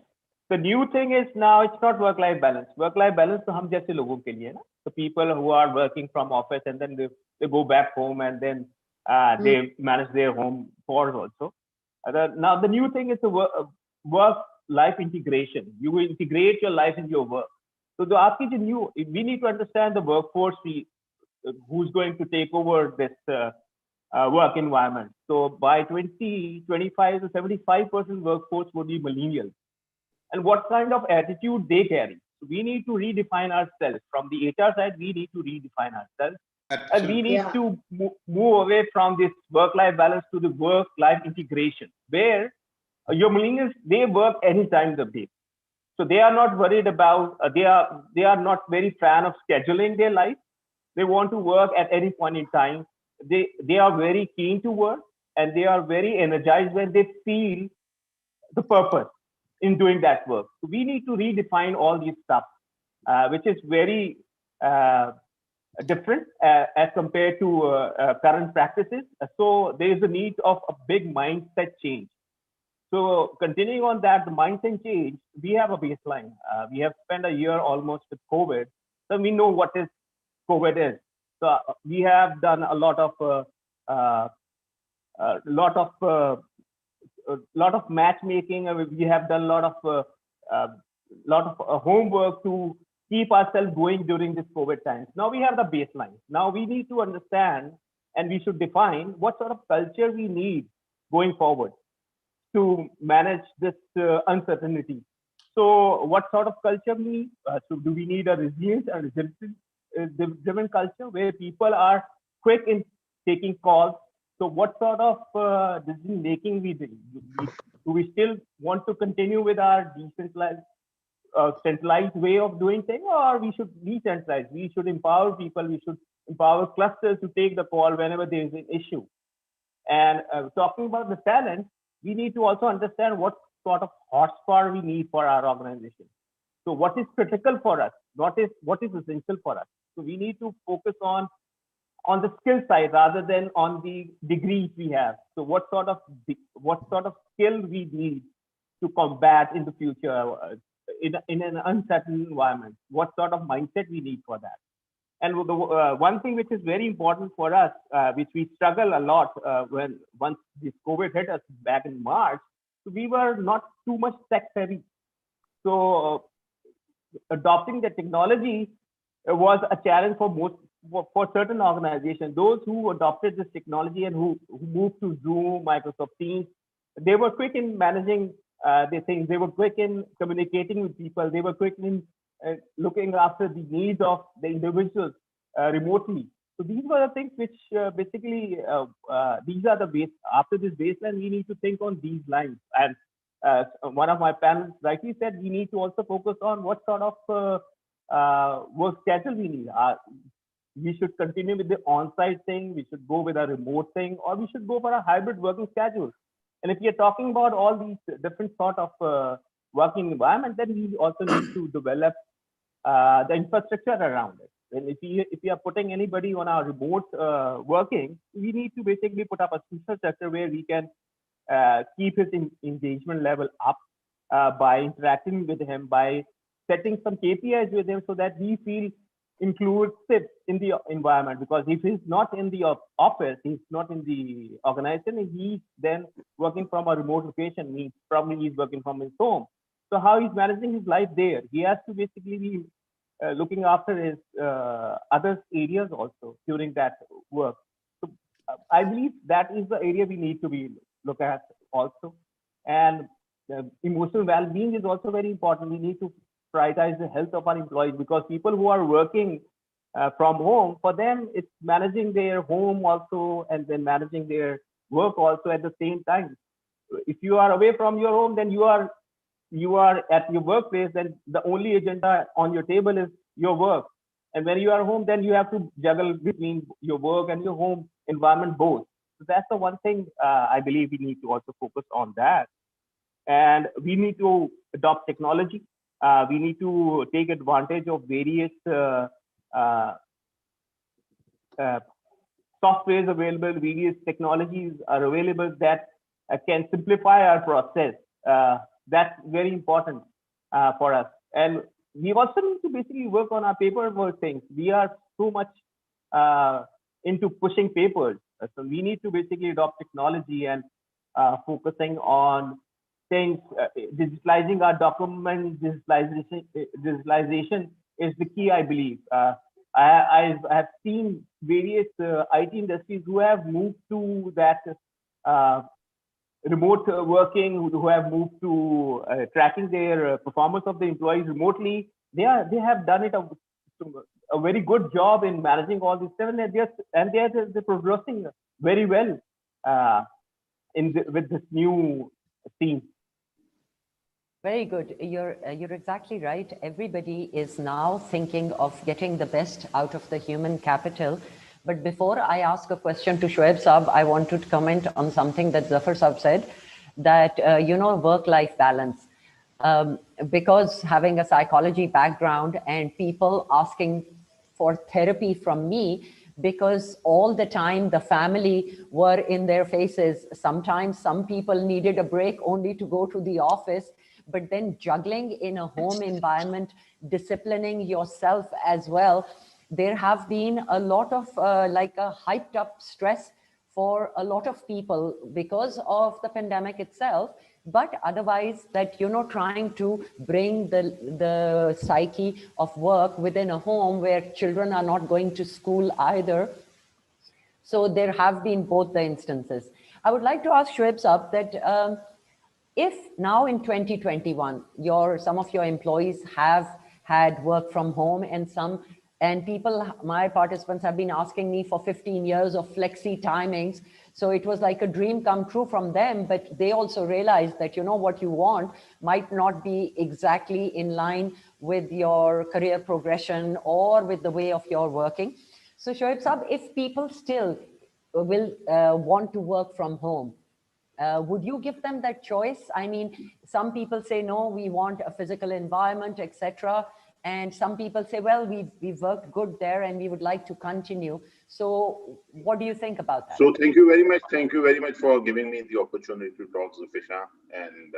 The new thing is now it's not work-life balance. Work-life balance to hum jaise logon ke liye na. The people who are working from office and then they go back home and then they manage their home for also. Now the new thing is the work-life integration. You integrate your life in your work. So the aapki jo new, we need to understand the workforce who's going to take over this work environment. So by 2025 to 75% workforce would be millennials. And what kind of attitude they carry. So we need to redefine ourselves. From the HR side, we need to redefine ourselves. Absolutely. And we need to move away from this work-life balance to the work-life integration, where your millennials, they work any time of the day. So they are not worried about, they are not very fan of scheduling their life. They want to work at any point in time. They are very keen to work, and they are very energized when they feel the purpose in doing that work. So we need to redefine all these stuff, which is very different as compared to current practices. So there is a need of a big mindset change. So continuing on that, the mindset change, we have a baseline. We have spent a year almost with COVID, so we know what is COVID is. So we have done a lot of matchmaking. We have done a lot of homework to keep ourselves going during this COVID times. Now we have the baseline. Now we need to understand, and we should define what sort of culture we need going forward to manage this uncertainty. So what sort of culture we need? So do we need a resilient and resilience-driven culture where people are quick in taking calls? So what sort of decision making we do? Do we still want to continue with our decentralized, centralized way of doing things, or we should decentralize? We should empower people. We should empower clusters to take the call whenever there is an issue. And talking about the talent, we need to also understand what sort of horsepower we need for our organization. So what is critical for us? What is essential for us? So we need to focus on the skill side rather than on the degrees we have. So what sort of skill we need to combat in the future in an uncertain environment? What sort of mindset we need for that? And the one thing which is very important for us, which we struggle a lot once this COVID hit us back in March, so we were not too much tech heavy. So adopting the technology was a challenge for certain organizations. Those who adopted this technology and who moved to Zoom, Microsoft Teams, they were quick in managing the things. They were quick in communicating with people. They were quick in looking after the needs of the individuals remotely. So these were the things which basically, these are the base. After this baseline, we need to think on these lines. And one of my panelists rightly said, we need to also focus on what sort of work schedule we need. We should continue with the on-site thing, we should go with a remote thing, or we should go for a hybrid working schedule. And if you're talking about all these different sort of working environment, then we also need to develop the infrastructure around it. And if we are putting anybody on our remote working, we need to basically put up a infrastructure where we can keep his engagement level up by interacting with him, by setting some KPIs with him so that he feels inclusive in the environment. Because if he's not in the office, he's not in the organization, he's then working from a remote location, means probably he's working from his home. So how he's managing his life there? He has to basically be looking after his other areas also during that work. So I believe that is the area we need to be look at also. And emotional well-being is also very important. We need to prioritize the health of our employees, because people who are working from home, for them it's managing their home also and then managing their work also at the same time. If you are away from your home, then you are at your workplace, then the only agenda on your table is your work. And when you are home, then you have to juggle between your work and your home environment both. So that's the one thing I believe we need to also focus on that. And we need to adopt technology. We need to take advantage of various softwares available, various technologies are available that can simplify our process. That's very important for us. And we also need to basically work on our paperwork things. We are so much into pushing papers. So we need to basically adopt technology and focusing on things, digitalizing our documents. Digitalization is the key, I believe. I have seen various IT industries who have moved to that remote working, who have moved to tracking their performance of the employees remotely. They have done it a very good job in managing all this stuff, and they're progressing very well with this new team. Very good. You're exactly right. Everybody is now thinking of getting the best out of the human capital. But before I ask a question to Shoaib Saab, I want to comment on something that Zafar Saab said, that, work-life balance. Because having a psychology background and people asking for therapy from me, because all the time the family were in their faces. Sometimes some people needed a break only to go to the office, but then juggling in a home environment, disciplining yourself as well. There have been a lot of like a hyped up stress for a lot of people because of the pandemic itself, but otherwise that, trying to bring the psyche of work within a home where children are not going to school either. So there have been both the instances. I would like to ask Shoaib Saab that if now in 2021, some of your employees have had work from home and people, my participants have been asking me for 15 years of flexi timings. So it was like a dream come true from them, but they also realized that, what you want might not be exactly in line with your career progression or with the way of your working. So Shoaib Saab, if people still will want to work from home, would you give them that choice? I mean, some people say, no, we want a physical environment, etc. And some people say, well, we've worked good there and we would like to continue. So what do you think about that? So thank you very much. Thank you very much for giving me the opportunity to talk to Zafar and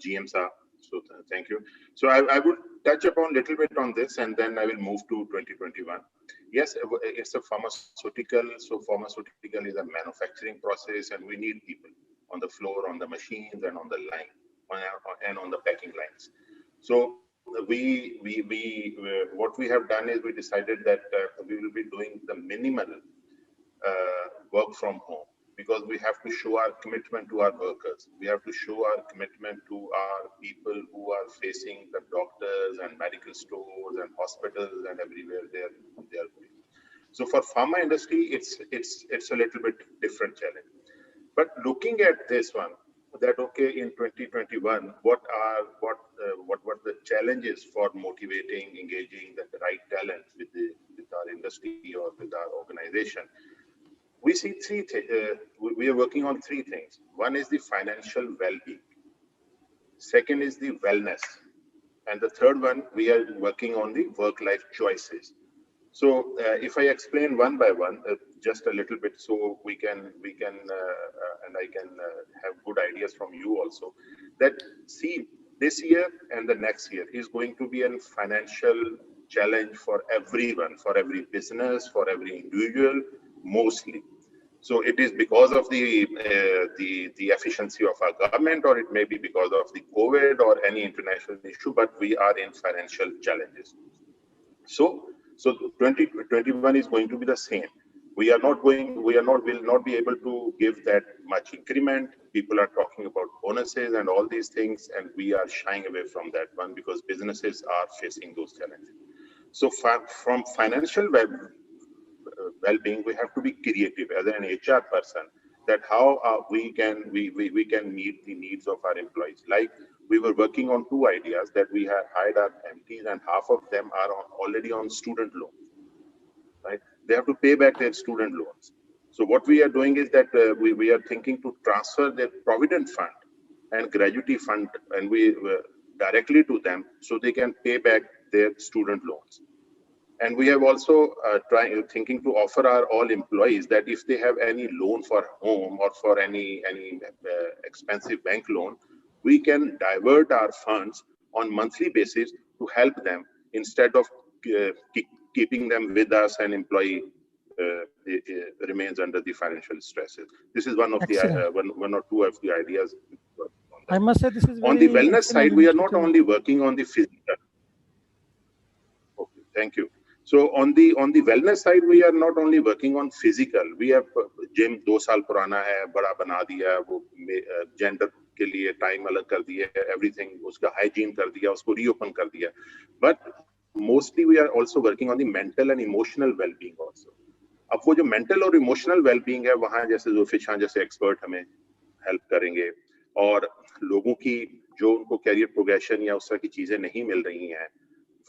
GM Saab. So thank you. So I would touch upon a little bit on this and then I will move to 2021. Yes, it's a pharmaceutical. So pharmaceutical is a manufacturing process and we need people on the floor, on the machines and on the line and on the packing lines. So what we have done is we decided that we will be doing the minimal work from home because we have to show our commitment to our workers. We have to show our commitment to our people who are facing the doctors and medical stores and hospitals and everywhere they are going. So for pharma industry, it's a little bit different challenge. But looking at this one, that okay, in 2021, what the challenges for motivating, engaging the right talent with our industry or with our organization? We see we are working on three things. One is the financial well-being. Second is the wellness. And the third one, we are working on the work-life choices. So if I explain one by one, just a little bit, so we can and I can have good ideas from you also, that see, this year and the next year is going to be a financial challenge for everyone, for every business, for every individual, mostly. So it is because of the efficiency of our government, or it may be because of the COVID or any international issue, but we are in financial challenges. So 2021 is going to be the same. We will not be able to give that much increment. People are talking about bonuses and all these things, and we are shying away from that one because businesses are facing those challenges. So from financial well-being, we have to be creative as an HR person, that how we can meet the needs of our employees. Like we were working on two ideas, that we have hired our MTs and half of them are already on student loans, right? They have to pay back their student loans. So what we are doing is that we are thinking to transfer their provident fund and gratuity fund and we directly to them, so they can pay back their student loans. And we have also thinking to offer our all employees that if they have any loan for home or for any expensive bank loan, we can divert our funds on monthly basis to help them instead of keeping them with us and employee remains under the financial stresses. This is one of the one or two of the ideas. I must say this is on the wellness side. We are not only working on the physical. Okay, thank you. So on the wellness side, we are not only working on physical. We have gym 2 साल पुराना है, बड़ा बना दिया, वो gender के लिए time अलग कर दिया, everything उसका hygiene कर दिया, उसको reopen कर दिया. But mostly we are also working on the mental and emotional well-being also. अब वो जो mental और emotional well-being है, वहाँ जैसे जोफिश खान जैसे expert हमें help करेंगे, और लोगों की जो उनको career progression या उस तरह की चीजें नहीं मिल रही हैं,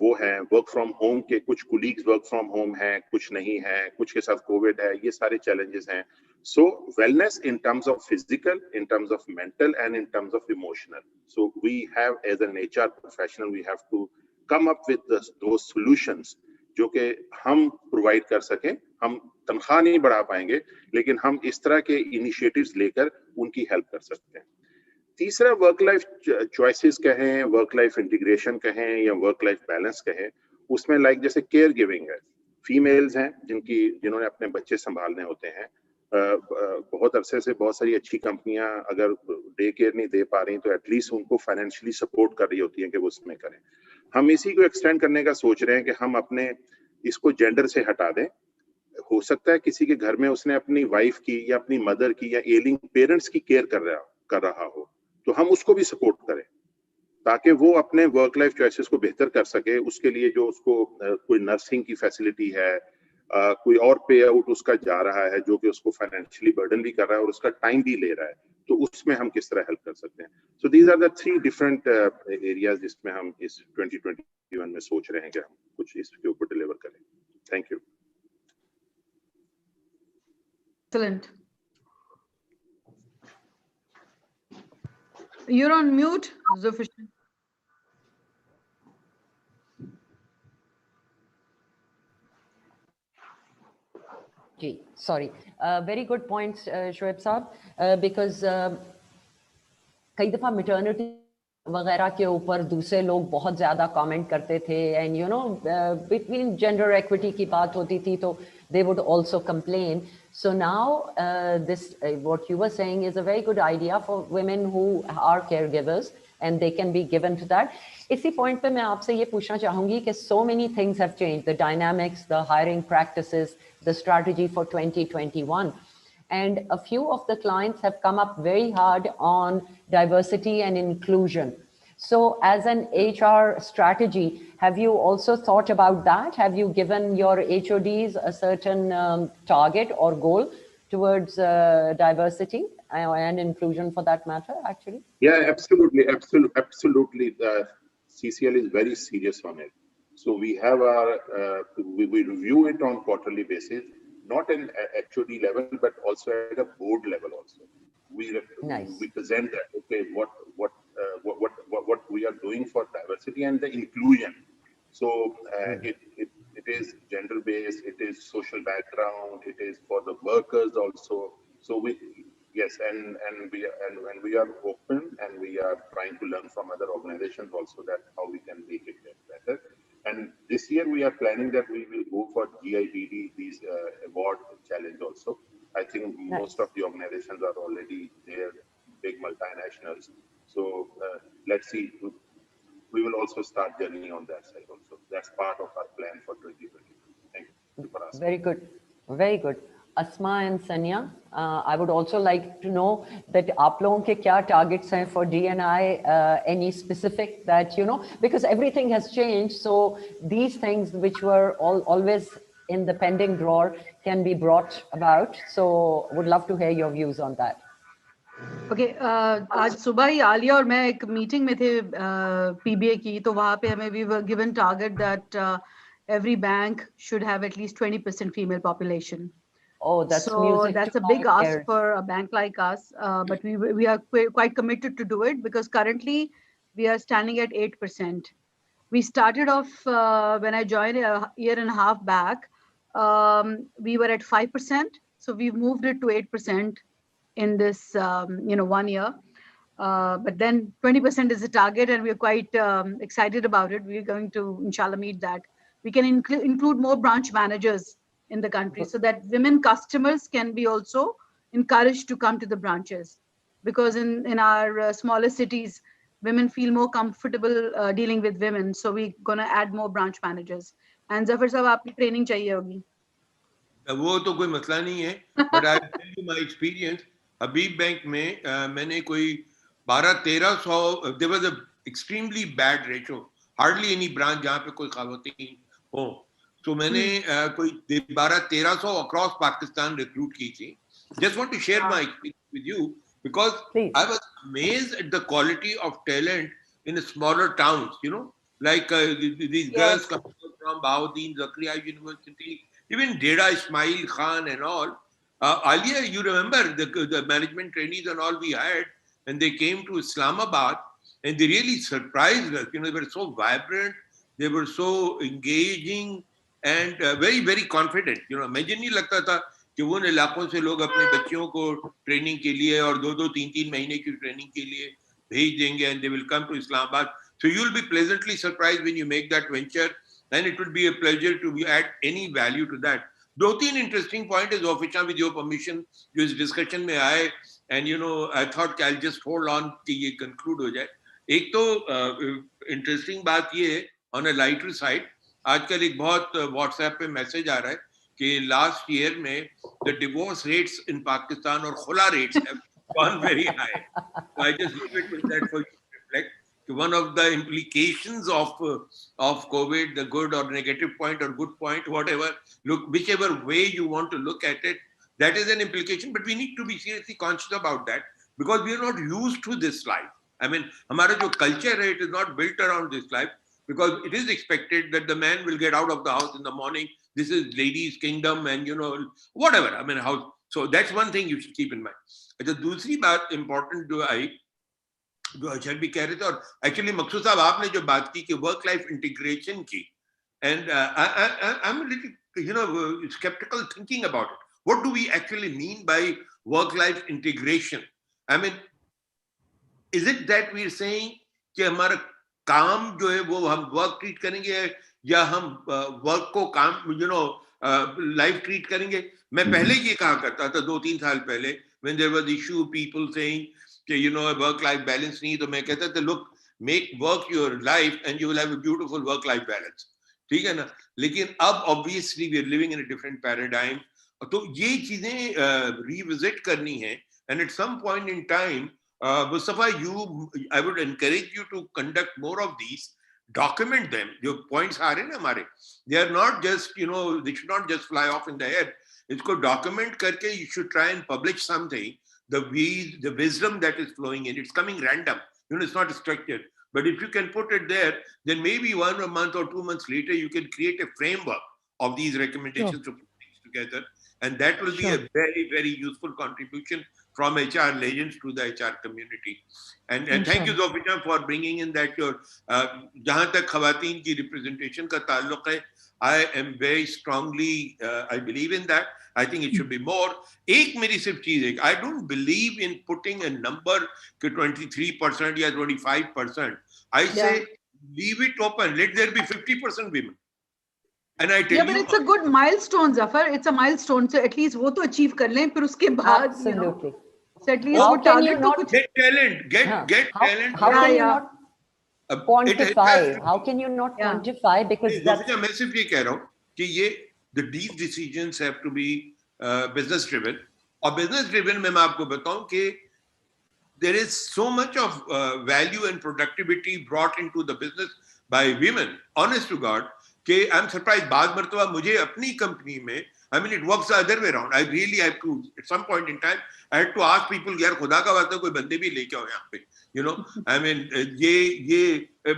वो है वर्क फ्रॉम होम के, कुछ कुलीग्स वर्क फ्रॉम होम हैं, कुछ नहीं है, कुछ के साथ कोविड है, ये सारे चैलेंजेस हैं. So wellness in terms of physical, in terms of mental and in terms of emotional. So we have as an HR professional we have to come up with those solutions जो कि हम provide कर सकें. हम तनख्वाह नहीं बढ़ा पाएंगे, लेकिन हम इस तरह के इनिशिएटिव्स लेकर उनकी हेल्प कर सकते हैं. तीसरा वर्क लाइफ चॉइसेस कहें, वर्क लाइफ इंटीग्रेशन कहें या वर्क लाइफ बैलेंस कहें, उसमें लाइक जैसे केयर गिविंग है. फीमेल्स हैं जिन्होंने अपने बच्चे संभालने होते हैं. बहुत अरसे से बहुत सारी अच्छी कंपनियां अगर डे केयर नहीं दे पा रही तो एटलीस्ट उनको फाइनेंशियली सपोर्ट कर रही होती हैं कि वो उसमें करें. हम इसी को एक्सटेंड करने का सोच रहे हैं कि हम अपने इसको जेंडर से हटा दें. हो सकता है किसी के घर में उसने अपनी वाइफ की या अपनी मदर की या एलिंग पेरेंट्स की केयर कर रहा हो, तो हम उसको भी सपोर्ट करें ताकि वो अपने वर्क लाइफ चॉइसेस को बेहतर कर सके. उसके लिए जो उसको कोई नर्सिंग की फैसिलिटी है, कोई और पे आउट उसका जा रहा है जो कि उसको फाइनेंशियली बर्डन भी कर रहा है और उसका टाइम भी ले रहा है, तो उसमें हम किस तरह हेल्प कर सकते हैं. So these are the 3 different areas जिसमें हम इस 2021 में सोच रहे हैं कि हम कुछ इसके ऊपर डिलीवर करें. Thank you. Excellent. You're on mute, Zulfish. Ji, sorry. Very good points, Shoaib Saab, because कई दफा maternity वगैरह के ऊपर दूसरे लोग बहुत ज्यादा कमेंट करते थे, and you know between gender equity की बात होती थी तो they would also complain. So now this what you were saying is a very good idea for women who are caregivers and they can be given to that. इसी point पे मैं आपसे ये पूछना चाहूंगी कि so many things have changed, the dynamics, the hiring practices, the strategy for 2021. And a few of the clients have come up very hard on diversity and inclusion. So as an HR strategy, have you also thought about that? Have you given your HODs a certain target or goal towards diversity and inclusion for that matter, actually? Yeah, absolutely. CCL is very serious on it. So we have our, we review it on quarterly basis. Not an HOD level, but also at a board level also. We present that, okay, what we are doing for diversity and the inclusion. So it is gender based, it is social background, it is for the workers also. So we we are open, and we are trying to learn from other organizations also that how we can make it better. And this year we are planning that we will go for GIBD, these award challenge also. I think most of the organizations are already there, big multinationals. So let's see. We will also start journey on that side also. That's part of our plan for 2020. Thank you for asking. Very good. Very good. Asma and Sanya, I would also like to know that aap logon ke kya targets hain for D&I, any specific that, because everything has changed. So these things which were always in the pending drawer can be brought about. So would love to hear your views on that. Okay, आज सुबह ही आलिया और मैं एक meeting में थे PBA की, तो वहाँ पे हमें we were given target that every bank should have at least 20% female population. Oh, that's so music that's to a big my ask ears. for a bank like us, but we are quite committed to do it, because currently we are standing at 8%. We started off when I joined a year and a half back, we were at 5%, so we've moved it to 8% in this 1 year, but then 20% is the target, and we're quite excited about it. We're going to inshallah meet that. We can include more branch managers in the country, so that women customers can be also encouraged to come to the branches, because in our smaller cities, women feel more comfortable dealing with women. So we're going to add more branch managers. And Zafar sahab, aapki training chahiye hogi. वो तो कोई मसला नहीं है, but I tell you my experience. Habib bank में मैंने कोई 1200-1300, there was a extremely bad ratio, hardly any branch जहाँ पे कोई खावतीन हो, तो मैंने कोई 1200-1300 across Pakistan recruit की थी. Just want to share my experience with you, because I was amazed at the quality of talent in the smaller towns, like these girls coming from Bahauddin Zakaria University, even Deda Ismail Khan and all. Alia, you remember the management trainees and all we had, and they came to Islamabad, and they really surprised us. They were so vibrant, they were so engaging, and very, very confident. मुझे नहीं लगता था कि वो इलाकों से लोग अपने बच्चों को ट्रेनिंग के लिए और 2-2, 3-3 महीने की ट्रेनिंग के लिए भेज देंगे, and they will come to Islamabad. So you'll be pleasantly surprised when you make that venture, and it will be a pleasure to add any value to that. 2-3 interesting point is official, with your permission, जो इस discussion में आए, and I thought I'll just hold on कि ये conclude हो जाए. एक तो interesting बात ये है, on a lighter side, आजकल एक बहुत WhatsApp पे message आ रहा है कि last year में the divorce rates in Pakistan or khula rates have gone very high. So I just leave it with that for you to reflect. One of the implications of COVID, the good or negative point or good point, whatever, look, whichever way you want to look at it, that is an implication. But we need to be seriously conscious about that, because we are not used to this life. I mean, हमारा जो culture है, it is not built around this life, because it is expected that the man will get out of the house in the morning. This is ladies' kingdom, and whatever. I mean, how? So that's one thing you should keep in mind. अच्छा, दूसरी बात important जो आई, जो अशर भी कह रहे थे, और एक्चुअली मकसूद साहब आपने जो बात की कि वर्क लाइफ इंटीग्रेशन की, and I am little skeptical thinking about it. What do we actually mean by work life integration? I mean, is it that we are saying कि हमारा काम जो है वो हम वर्क ट्रीट करेंगे, या हम वर्क को काम लाइफ ट्रीट करेंगे? मैं पहले ये कहा करता था 2-3 साल पहले, when there was issue, people saying work life balance नहीं, तो मैं कहता था, look, make work your life and you will have a beautiful work life balance. ठीक है ना? लेकिन अब obviously we are living in a different paradigm, तो ये चीजें revisit करनी है, and at some point in time, Mustafa, I would encourage you to conduct more of these, document them. जो points आ रहे हैं ना हमारे, they are not just they should not just fly off in the air. इसको document करके you should try and publish something. The wisdom that is flowing in, it's coming random. It's not structured. But if you can put it there, then maybe 1 month or 2 months later, you can create a framework of these recommendations to put things together. And that will be a very, very useful contribution from HR legends to the HR community. And thank you, Zofija, for bringing in that your jahan tak khawateen ki representation ka ताल्लुक hai, I am very strongly, I believe in that. I think it should be more. एक मेरी सिर्फ चीज है, I don't believe in putting a number कि 23% या 25%. I say leave it open. Let there be 50% women. And I tell you, but it's a good milestone, Zafar. It's a milestone. So at least वो तो achieve कर लें, फिर उसके बाद Absolutely. So at least वो target तो कुछ get talent, get talent. How can you not quantify? How how can you not quantify? Because that's मैं सिर्फ ये कह रहा हूँ कि ये these decisions have to be business driven. और business driven में मैं आपको बताऊं कि there is so much of value and productivity brought into the business by women. Honest to God, कि I'm surprised. बाद मर्तबा मुझे अपनी कंपनी में, I mean, it works the other way around. I really have to, at some point in time, I had to ask people, यार खुदा का वास्ता कोई बंदे भी लेके आओ यहाँ पे. You know, I mean,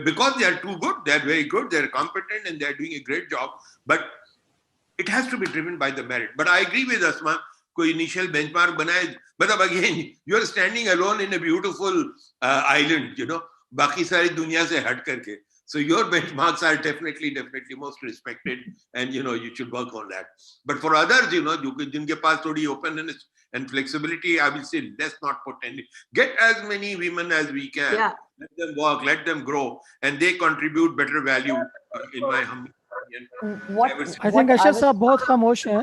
because they are too good, they are very good, they are competent, and they are doing a great job. But it has to be driven by the merit. But I agree with Asma. कोई initial benchmark बनाए, मतलब again, you are standing alone in a beautiful island, you know, बाकी सारी दुनिया से हट करके. So your benchmarks are definitely most respected, and you know you should work on that. But for others, you know, जिनके पास थोड़ी openness and flexibility, I will say let's not put any. Get as many women as we can. Yeah. Let them work, let them grow, and they contribute better value. In my humble opinion. I think Ashar साहब बहुत खामोश हैं.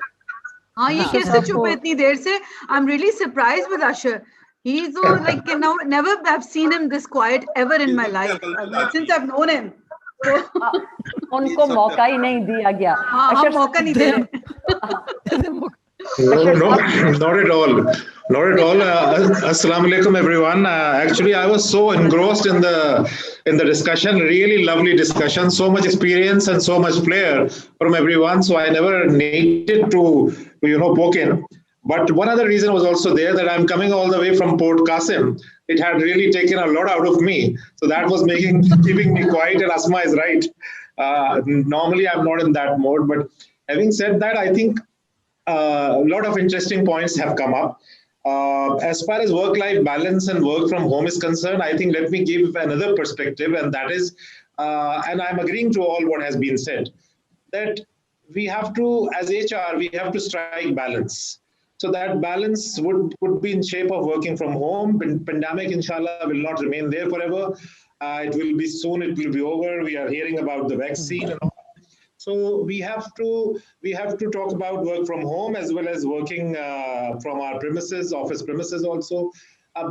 हाँ, ये कैसे चुप है इतनी देर से? I'm really surprised with Ashar. He's so like now never have seen him this quiet ever in my life since I've known him. उनको मौका ही नहीं दिया गया. हाँ, हम मौका नहीं दे रहे. No, not at all. Not at all. Assalamu alaikum, everyone. Actually, I was so engrossed in the discussion. Really lovely discussion. So much experience and so much flair from everyone. So I never needed to poke in. But one other reason was also there that I'm coming all the way from Port Qasim. It had really taken a lot out of me. So that was keeping me quiet. And Asma is right. Normally, I'm not in that mode. But having said that, I think a lot of interesting points have come up. As far as work-life balance and work from home is concerned, I think let me give another perspective, and that is, and I'm agreeing to all what has been said, that we have to, as HR, we have to strike balance. So that balance would be in shape of working from home. Pandemic, inshallah, will not remain there forever. It will be soon, it will be over. We are hearing about the vaccine and all. So we have to talk about work from home as well as working from our premises, office premises also.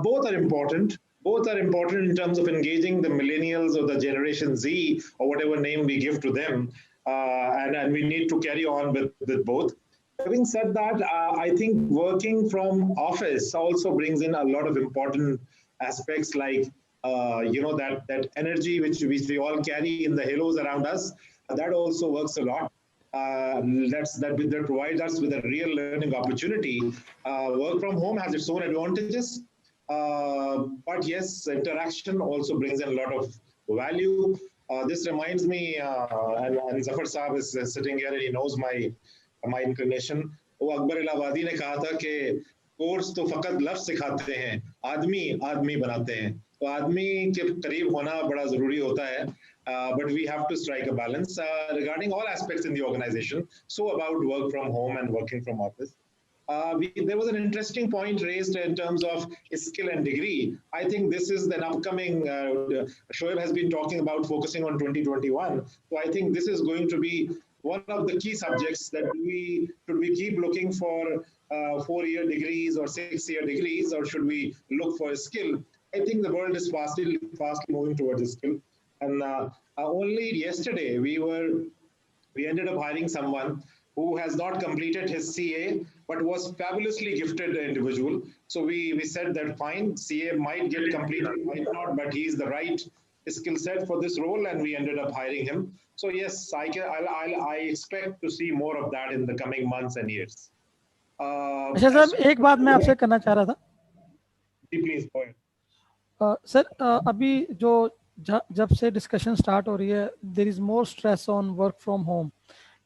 Both are important. Both are important in terms of engaging the millennials or the Generation Z or whatever name we give to them. And we need to carry on with both. Having said that, I think working from office also brings in a lot of important aspects like, that energy which we all carry in the halos around us. That also works a lot. That provides us with a real learning opportunity. Work from home has its own advantages, but yes, interaction also brings in a lot of value. This reminds me, and Zafar Saab is sitting here and he knows my inclination. वो अकबर इलाहाबादी ने कहा था कि course तो फकत लफ्ज सिखाते हैं, आदमी बनाते हैं. तो आदमी के करीब होना बड़ा जरूरी होता है. But we have to strike a balance regarding all aspects in the organization. So about work from home and working from office. There was an interesting point raised in terms of skill and degree. I think this is an upcoming, Shoaib has been talking about focusing on 2021. So I think this is going to be one of the key subjects that should we keep looking for 4-year degrees or 6-year degrees, or should we look for a skill? I think the world is fastly moving towards a skill. And only yesterday we ended up hiring someone who has not completed his CA, but was fabulously gifted individual. So we said that fine, CA might get completed, might not, but he's the right skill set for this role, and we ended up hiring him. So yes, I expect to see more of that in the coming months and years. अच्छा साहब, एक बात मैं आपसे करना चाह रहा था. Please go ahead. सर, अभी जो जब से डिस्कशन स्टार्ट हो रही है, there is more stress on work from home,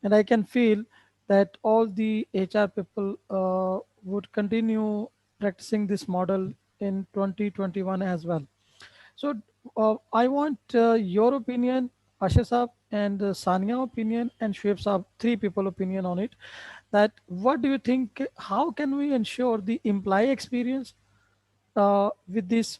and I can feel that all the HR people would continue practicing this model in 2021 as well. So I want your opinion, Asha Saab, and Sania opinion, and Shoaib Saab, 3 people opinion on it. That what do you think, how can we ensure the employee experience with these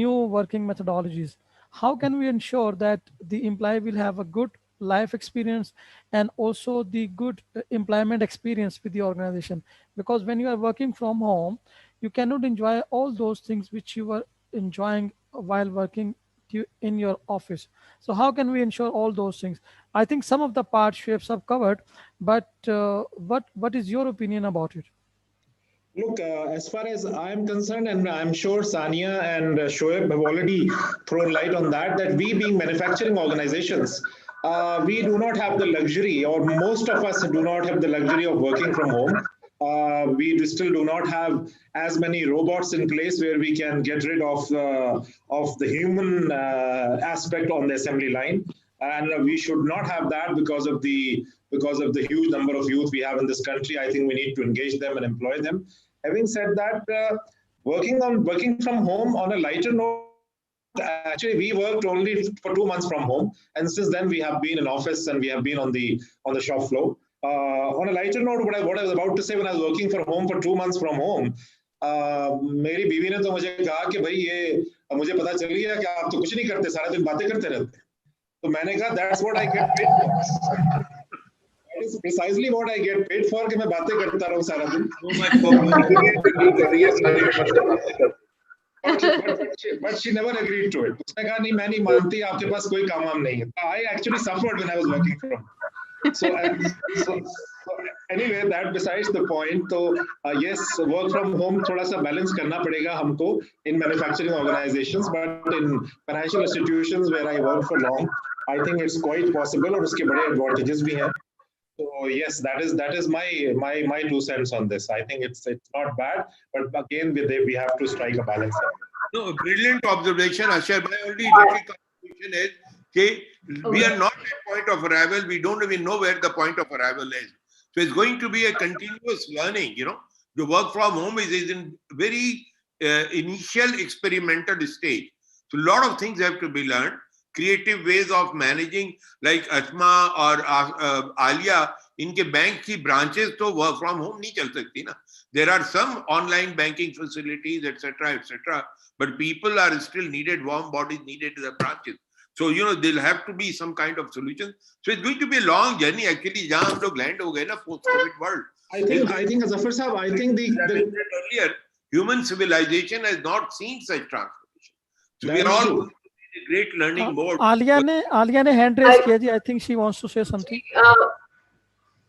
new working methodologies? How can we ensure that the employee will have a good life experience and also the good employment experience with the organization? Because when you are working from home, you cannot enjoy all those things which you were enjoying while working in your office. So how can we ensure all those things? I think some of the parts Shapes have covered, but what is your opinion about it? Look, as far as I'm concerned, and I'm sure Sania and Shoaib have already thrown light on that, that we being manufacturing organizations, we do not have the luxury, or most of us do not have the luxury of working from home. We still do not have as many robots in place where we can get rid of the human aspect on the assembly line, and we should not have that because of the huge number of youth we have in this country. I think we need to engage them and employ them. Having said that, working from home on a lighter note, actually we worked only for 2 months from home, and since then we have been in office and we have been on the shop floor. On a lighter note, what I was about to say, when I was working from home for 2 months from home, मेरी बीवी ने तो मुझे कहा कि भाई ये मुझे पता चल गया कि आप तो कुछ नहीं करते, सारा दिन बातें करते रहते। तो मैंने कहा that's what I get paid for. That is precisely what I get paid for, कि मैं बातें करता रहूं सारा दिन। But she never agreed to it. उसने कहा नहीं, मैं नहीं मानती, आपके पास कोई काम वाम नहीं है। I actually suffered when I was working from home. So anyway, that besides the point. So yes, work from home थोड़ा सा balance करना पड़ेगा हमको in manufacturing organizations, but in financial institutions where I worked for long, I think it's quite possible, और उसके बड़े advantages भी हैं. So yes, that is my 2 cents on this. I think it's not bad, but again we have to strike a balance. No, brilliant observation, Asher. My only contribution is that we are not at point of arrival. We don't even know where the point of arrival is. So it's going to be a continuous learning. You know, the work from home is in very initial experimental stage. So a lot of things have to be learned. Creative ways of managing, like Asma or Alia, इनके bank की branches तो work from home नहीं चल सकती ना. There are some online banking facilities, etc., but people are still needed, warm bodies needed in the branches. So you know there'll have to be some kind of solution. So it's going to be a long journey actually. जहाँ हम लोग land हो गए ना post-COVID world. I think Zafar Saab, I think earlier human civilization has not seen such transformation. So we are all a great learning mode. Alia ने hand raise किया जी. I think she wants to say something.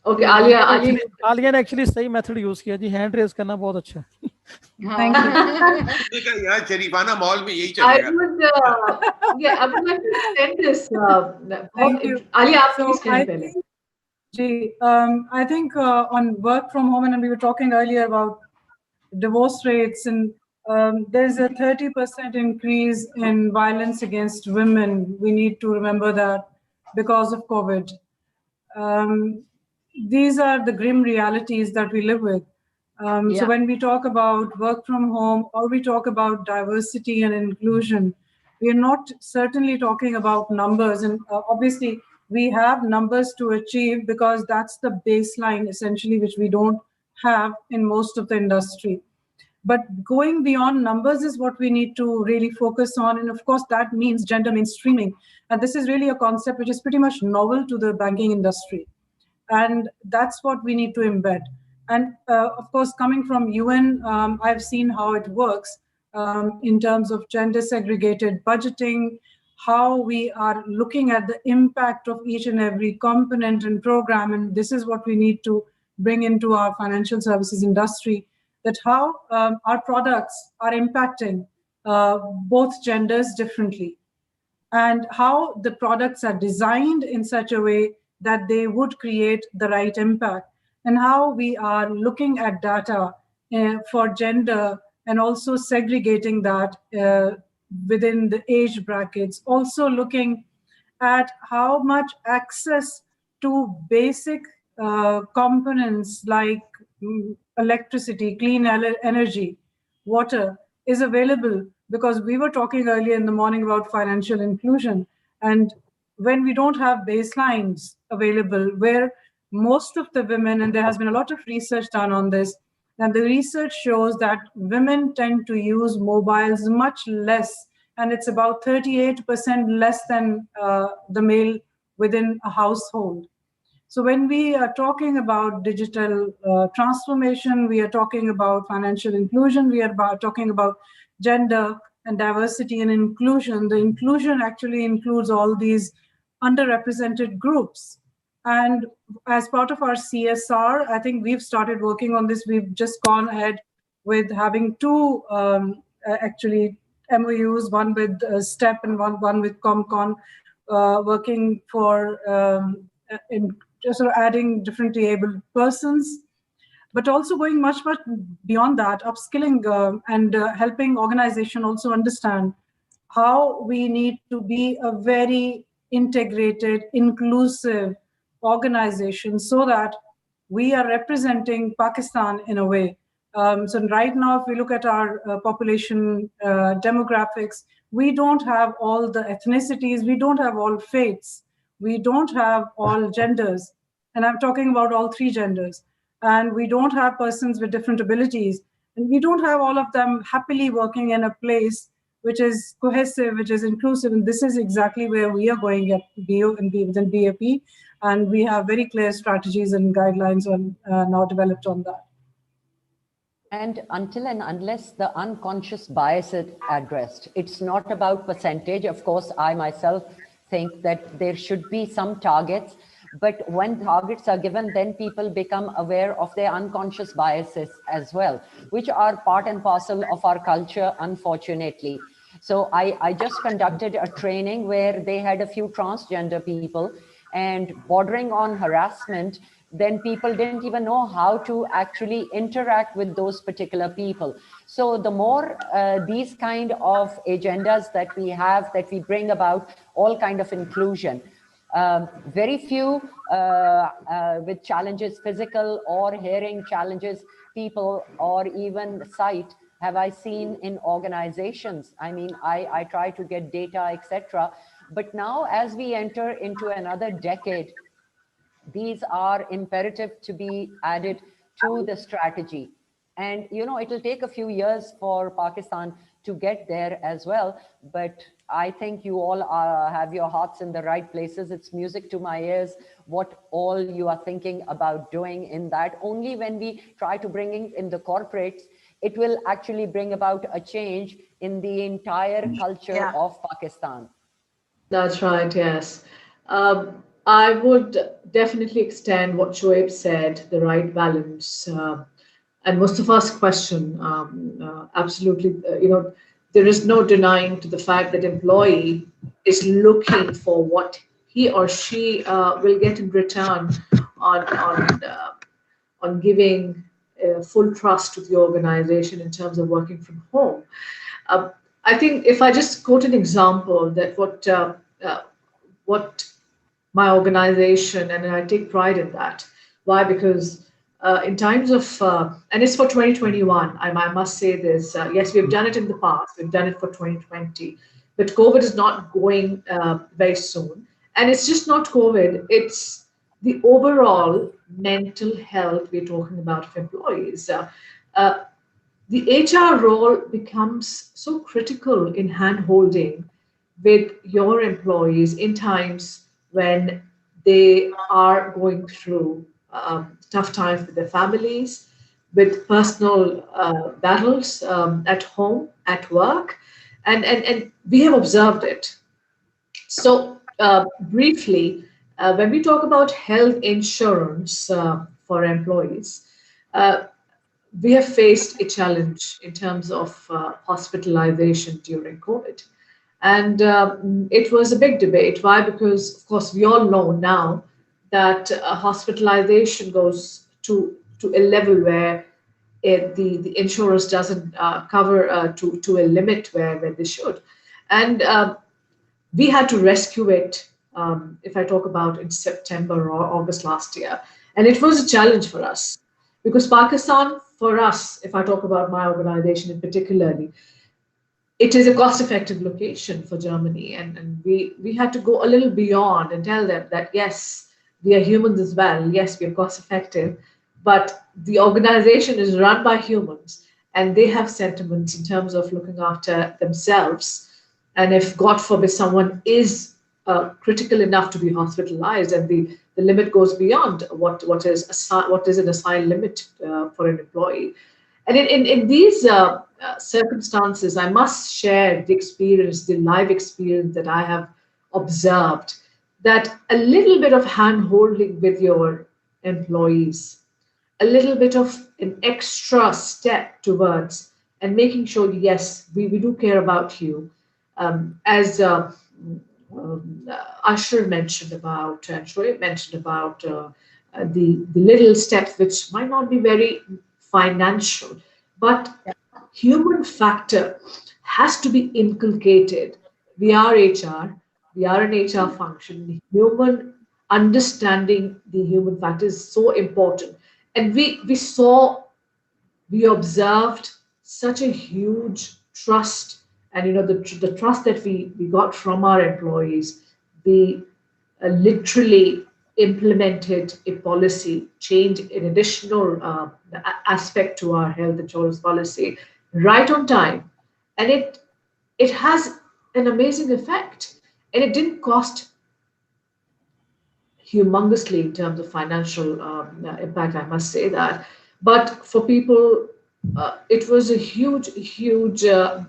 Okay, Alia ने actually सही method use किया जी. Hand raise करना बहुत अच्छा है. Thank you. यहाँ शरीफाना मॉल में यही I चलेगा. would like to extend this. Thank you. Alia, आप So please कहें पहले. I think on work from home, and we were talking earlier about divorce rates, and there's a 30% increase in violence against women. We need to remember that because of COVID. These are the grim realities that we live with. So when we talk about work from home, or we talk about diversity and inclusion, we are not certainly talking about numbers. And obviously, we have numbers to achieve because that's the baseline, essentially, which we don't have in most of the industry. But going beyond numbers is what we need to really focus on. And of course, that means gender mainstreaming. And this is really a concept which is pretty much novel to the banking industry. And that's what we need to embed. And of course, coming from UN, I've seen how it works in terms of gender segregated budgeting, how we are looking at the impact of each and every component and program. And this is what we need to bring into our financial services industry, that how our products are impacting both genders differently, and how the products are designed in such a way that they would create the right impact, and how we are looking at data for gender and also segregating that within the age brackets, also looking at how much access to basic components like electricity, clean energy, water is available, because we were talking earlier in the morning about financial inclusion. And when we don't have baselines available, where most of the women, and there has been a lot of research done on this, and the research shows that women tend to use mobiles much less, and it's about 38% less than the male within a household. So when we are talking about digital transformation, we are talking about financial inclusion, we are talking about gender and diversity and inclusion. The inclusion actually includes all these underrepresented groups. And as part of our CSR, I think we've started working on this. We've just gone ahead with having two actually MOUs, one with STEP and one with ComCon, working for in just sort of adding differently abled persons, but also going much beyond that, upskilling and helping organization also understand how we need to be a very integrated, inclusive organization, so that we are representing Pakistan in a way. So right now, if we look at our population demographics, we don't have all the ethnicities, we don't have all faiths, we don't have all genders, and I'm talking about all three genders, and we don't have persons with different abilities, and we don't have all of them happily working in a place which is cohesive, which is inclusive, and this is exactly where we are going at BO and within BAP, and we have very clear strategies and guidelines on now developed on that. And until and unless the unconscious bias is addressed, it's not about percentage. Of course, I myself think that there should be some targets, but when targets are given, then people become aware of their unconscious biases as well, which are part and parcel of our culture, unfortunately. So I just conducted a training where they had a few transgender people, and bordering on harassment, then people didn't even know how to actually interact with those particular people. So the more these kind of agendas that we have, that we bring about all kind of inclusion, very few with challenges, physical or hearing challenges, people or even sight, have I seen in organizations. I mean, I try to get data, etc. But now as we enter into another decade, these are imperative to be added to the strategy. And, you know, it'll take a few years for Pakistan to get there as well. But I think you all have your hearts in the right places. It's music to my ears, what all you are thinking about doing in that. Only when we try to bring in the corporates, it will actually bring about a change in the entire culture of Pakistan. That's right, yes. I would definitely extend what Shoaib said, the right balance. And Mustafa's question, absolutely, you know, there is no denying to the fact that employee is looking for what he or she will get in return on giving full trust to the organization in terms of working from home. I think if I just quote an example that what my organization, and I take pride in that. Why? Because in times of, and it's for 2021, I must say this, yes, we've done it in the past, we've done it for 2020, but COVID is not going very soon. And it's just not COVID, it's the overall mental health we're talking about of employees. The HR role becomes so critical in hand-holding with your employees in times when they are going through tough times with their families, with personal battles at home, at work, and we have observed it. So briefly, when we talk about health insurance for employees, we have faced a challenge in terms of hospitalization during COVID. And it was a big debate. Why? Because, of course, we all know now that hospitalization goes to a level where the insurance doesn't cover to a limit where they should. And we had to rescue it, if I talk about in September or August last year. And it was a challenge for us because Pakistan for us, if I talk about my organization in particularly, it is a cost-effective location for Germany, and we had to go a little beyond and tell them that yes, we are humans as well. Yes, we are cost-effective, but the organization is run by humans, and they have sentiments in terms of looking after themselves. And if God forbid someone is critical enough to be hospitalized, and the limit goes beyond what is an assigned limit for an employee. And in these circumstances, I must share the experience, the live experience that I have observed, that a little bit of hand holding with your employees, a little bit of an extra step towards and making sure, yes, we do care about you. As Ashur mentioned about, and Shoaib mentioned about the little steps which might not be very financial, but human factor has to be inculcated. We are HR, we are an HR function. Human understanding the human factor is so important. And we observed such a huge trust, and the trust that we got from our employees. We literally implemented a policy change, an additional aspect to our health insurance policy right on time, and it has an amazing effect, and it didn't cost humongously in terms of financial impact, I must say that. But for people, it was a huge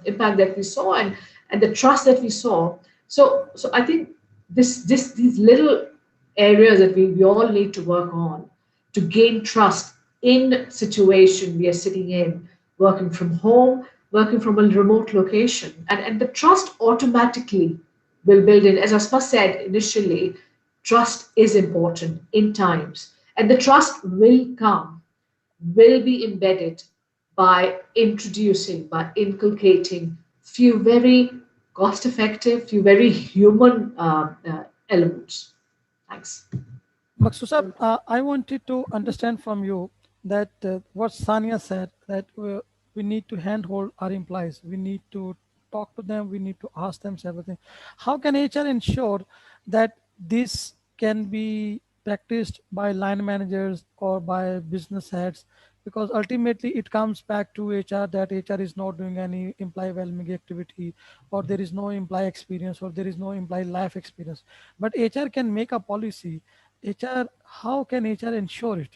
impact that we saw, and the trust that we saw. So I think these little areas that we all need to work on to gain trust in situation we are sitting in, working from home, working from a remote location, and the trust automatically will build in. As Asma said initially, trust is important in times, and the trust will be embedded by inculcating few very cost-effective, few very human elements. Thanks. Maqsood sir, I wanted to understand from you that what Sania said, that we need to handhold our employees, we need to talk to them, we need to ask them everything. How can HR ensure that this can be practiced by line managers or by business heads? Because ultimately it comes back to HR, that HR is not doing any employee well-being activity, or there is no employee experience, or there is no employee life experience. But HR can make a policy. How can HR ensure it?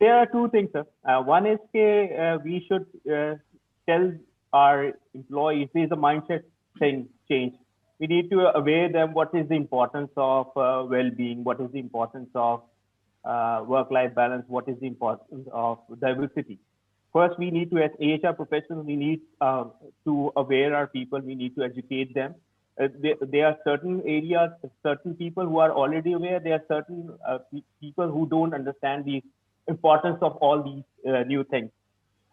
There are two things, sir. One is we should tell our employees, this is a mindset thing change. We need to aware them what is the importance of well-being, what is the importance of work-life balance, what is the importance of diversity. First, we need to, as HR professionals, we need to aware our people, we need to educate them. There are certain areas, certain people who are already aware, there are certain people who don't understand the importance of all these new things.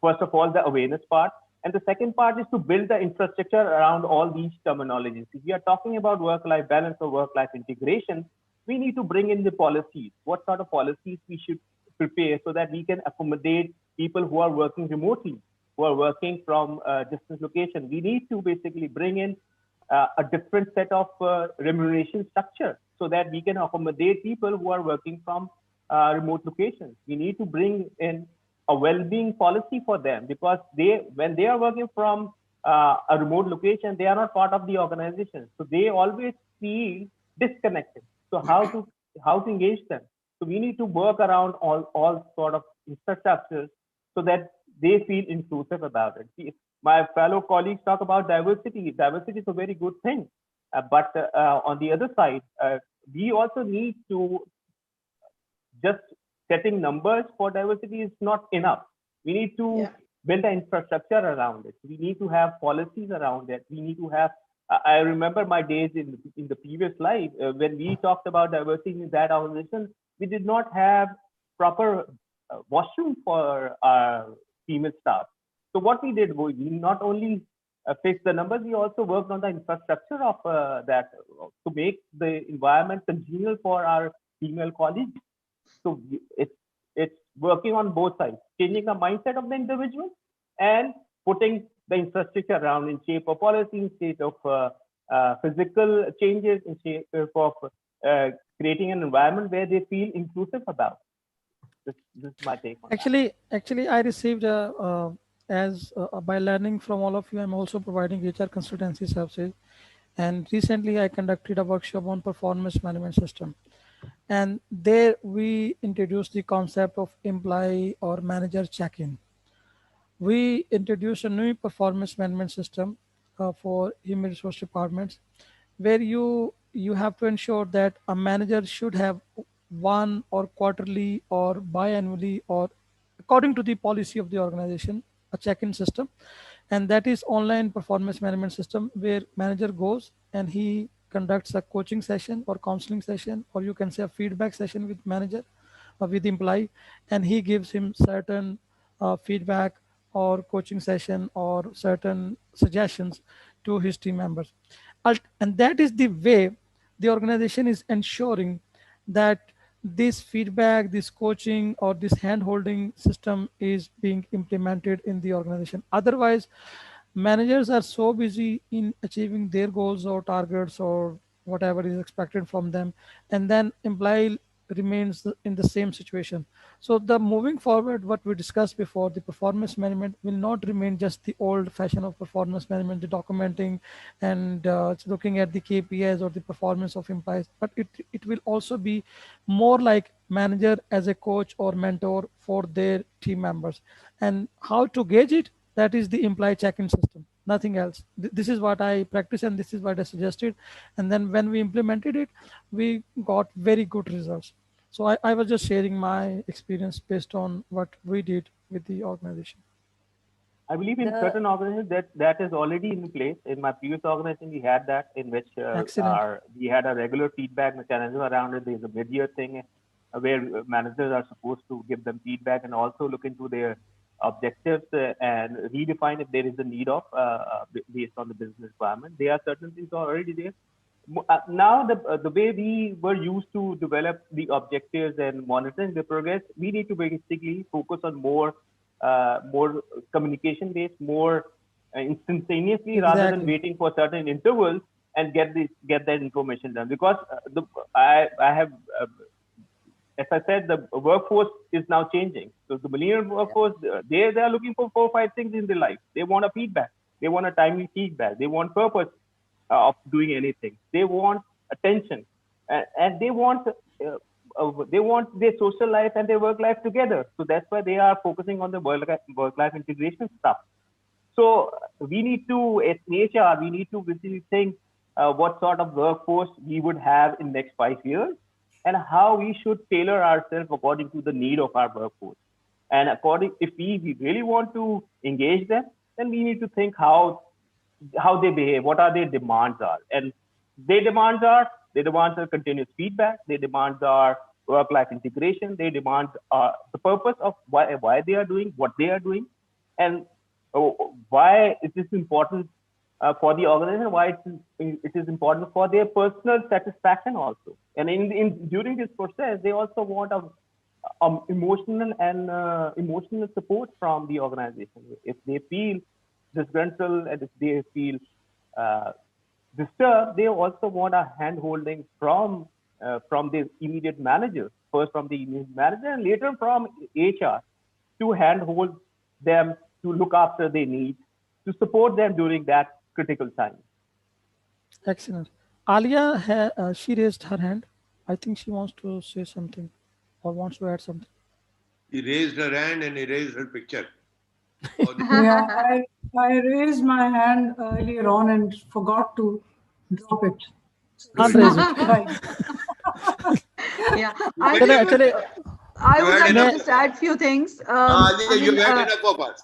First of all, the awareness part. And the second part is to build the infrastructure around all these terminologies. If we are talking about work-life balance or work-life integration, we need to bring in the policies. What sort of policies we should prepare so that we can accommodate people who are working remotely, who are working from a distant location. We need to basically bring in a different set of remuneration structure so that we can accommodate people who are working from remote locations. We need to bring in a well-being policy for them, because when they are working from a remote location, they are not part of the organization. So they always feel disconnected. So how to engage them? So we need to work around all sort of infrastructures so that they feel inclusive about it. See, my fellow colleagues talk about diversity. Diversity is a very good thing. But on the other side, we also need to just setting numbers for diversity is not enough. We need to build an infrastructure around it. We need to have policies around it. We need to have, I remember my days in the previous life, when we talked about diversity in that organization, we did not have proper washroom for our female staff. So what we did, we not only fixed the numbers, we also worked on the infrastructure of that to make the environment congenial for our female colleagues. So it's working on both sides, changing the mindset of the individual and putting the infrastructure around in shape of policy, in shape of physical changes, in shape of creating an environment where they feel inclusive about. This is my take on Actually, I received by learning from all of you, I'm also providing HR consultancy services. And recently I conducted a workshop on performance management system. And there we introduced the concept of employee or manager check-in. We introduced a new performance management system for human resource departments, where you have to ensure that a manager should have one or quarterly or biannually or according to the policy of the organization, a check-in system. And that is online performance management system where manager goes and he conducts a coaching session or counseling session, or you can say a feedback session with manager or with employee, and he gives him certain feedback or coaching session or certain suggestions to his team members. And that is the way the organization is ensuring that this feedback, this coaching, or this hand-holding system is being implemented in the organization. Otherwise, managers are so busy in achieving their goals or targets or whatever is expected from them, and then employee remains in the same situation. So the moving forward, what we discussed before, the performance management will not remain just the old fashion of performance management, the documenting and looking at the KPIs or the performance of employees, but it will also be more like manager as a coach or mentor for their team members. And how to gauge it? That is the employee check-in system, nothing else. This is what I practice and this is what I suggested. And then when we implemented it, we got very good results. So I was just sharing my experience based on what we did with the organization. I believe in certain organizations that is already in place. In my previous organization, we had that, in which we had a regular feedback mechanism around it. There's a mid-year thing where managers are supposed to give them feedback and also look into their objectives and redefine if there is a need of based on the business requirement. There are certain things already there. Now the way we were used to develop the objectives and monitoring the progress, we need to basically focus on more communication based, more instantaneously, rather than waiting for certain intervals and get that information done. Because I have as I said, the workforce is now changing. So the millennial workforce, they are looking for 4 or 5 things in their life. They want a feedback. They want a timely feedback. They want purpose of doing anything. They want attention, and they want their social life and their work life together. So that's why they are focusing on the work-life integration stuff. So we need to, as HR, we need to basically think what sort of workforce we would have in next 5 years, and how we should tailor ourselves according to the need of our workforce. And if we really want to engage them, then we need to think how they behave, what are their demands are. And their demands are continuous feedback, their demands are work-life integration, their demands are the purpose of why they are doing what they are doing, and why it is important for the organization, why it is important for their personal satisfaction also. And during this process, they also want emotional support from the organization. If they feel disgruntled and if they feel disturbed, they also want a hand-holding from the immediate manager, first from the immediate manager and later from HR, to hand-hold them, to look after their needs, to support them during that critical time. Excellent. Alia, she raised her hand. I think she wants to say something or wants to add something. She raised her hand and erased her picture. Yeah, I raised my hand earlier on and forgot to drop it. Unraise it. Right. Yeah, I would like to just add few things. You had enough of us.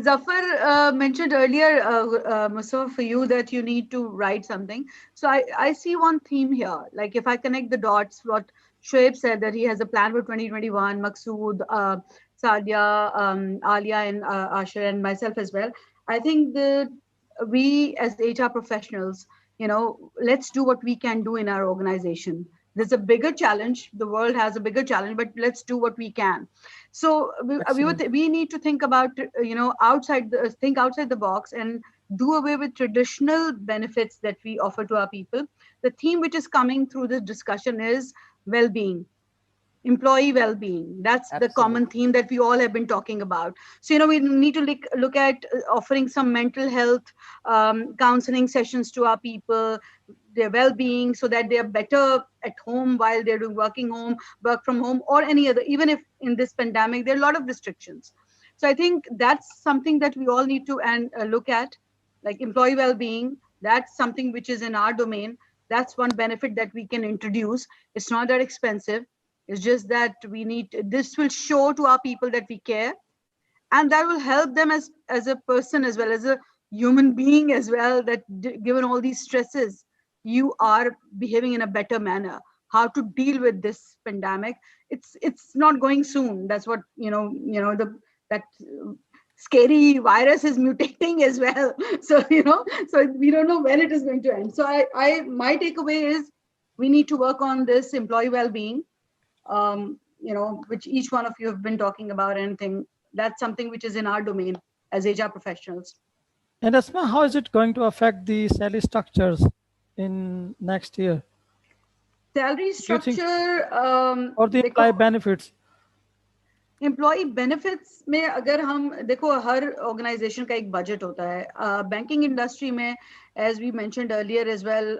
Zafar mentioned earlier, Mustafa, for you that you need to write something. So I see one theme here. Like if I connect the dots, what Shoaib said, that he has a plan for 2021, Maqsood, Sadia, Alia, and Asher, and myself as well. I think that we as HR professionals, let's do what we can do in our organization There's a bigger challenge. The world has a bigger challenge, but let's do what we can. So we need to think about, think outside the box and do away with traditional benefits that we offer to our people. The theme which is coming through this discussion is well-being. Employee well-being. That's the common theme that we all have been talking about. So, we need to look at offering some mental health counseling sessions to our people, their well-being, so that they are better at home while they're doing work from home, or any other, even if in this pandemic, there are a lot of restrictions. So I think that's something that we all need to look at, like employee well-being. That's something which is in our domain. That's one benefit that we can introduce. It's not that expensive. It's just that this will show to our people that we care, and that will help them as a person, as well as a human being as well, that given all these stresses, you are behaving in a better manner. How to deal with this pandemic. It's not going soon. That's what, that scary virus is mutating as well. So, so we don't know when it is going to end. So my takeaway is we need to work on this employee well-being. Which each one of you have been talking about, anything that's something which is in our domain as HR professionals. And Asma, how is it going to affect the salary structures in next year? Salary structure or the employee benefits? Employee benefits में अगर हम देखो, हर organization का एक budget होता है. Banking industry में, as we mentioned earlier as well,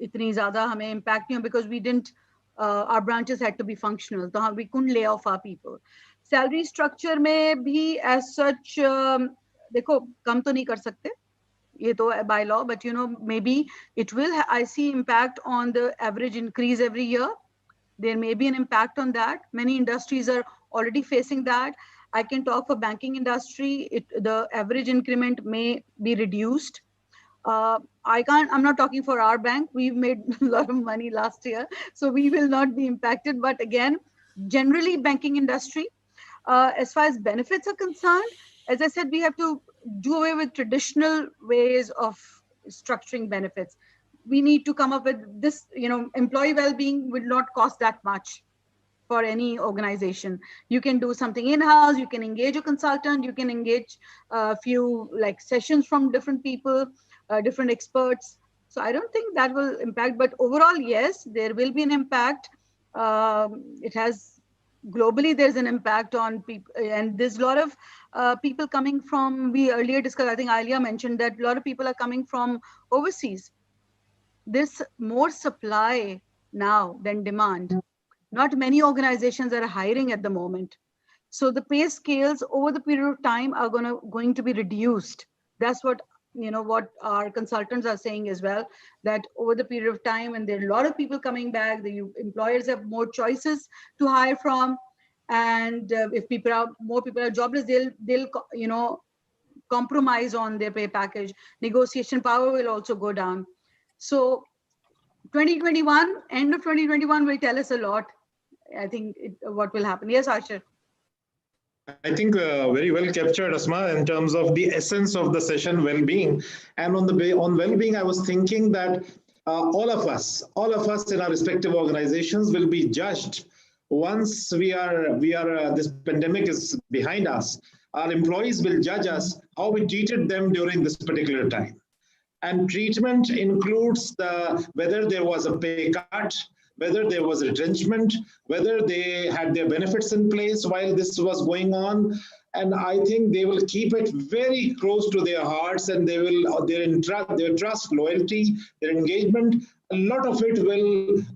इतनी ज़्यादा हमें impact नहीं, because we didn't. Our branches had to be functional, so we couldn't lay off our people. Salary structure में भी as such, देखो कम तो नहीं कर सकते, ये तो by law, but maybe it will. I see impact on the average increase every year. There may be an impact on that. Many industries are already facing that. I can talk for banking industry. The average increment may be reduced. I'm not talking for our bank. We've made a lot of money last year, so we will not be impacted. But again, generally banking industry, as far as benefits are concerned, as I said, we have to do away with traditional ways of structuring benefits. We need to come up with this, employee well-being will not cost that much for any organization. You can do something in-house, you can engage a consultant, you can engage a few sessions from different people, different experts. So I don't think that will impact, but overall, yes, there will be an impact. It has globally, there's an impact on people, and there's a lot of people coming from, we earlier discussed, I think Alia mentioned that a lot of people are coming from overseas. There's more supply now than demand. Not many organizations are hiring at the moment. So the pay scales over the period of time are going to be reduced. That's what what our consultants are saying as well, that over the period of time, and there are a lot of people coming back, the employers have more choices to hire from, and if more people are jobless, they'll compromise on their pay package. Negotiation power will also go down. So 2021, end of 2021 will tell us a lot, I think, what will happen. Yes, Ashir. I think very well captured, Asma, in terms of the essence of the session, well-being. And on well-being, I was thinking that all of us in our respective organizations will be judged once this pandemic is behind us. Our employees will judge us how we treated them during this particular time. And treatment includes whether there was a pay cut, whether there was retrenchment, whether they had their benefits in place while this was going on. And I think they will keep it very close to their hearts, and they will their trust, loyalty, their engagement, a lot of it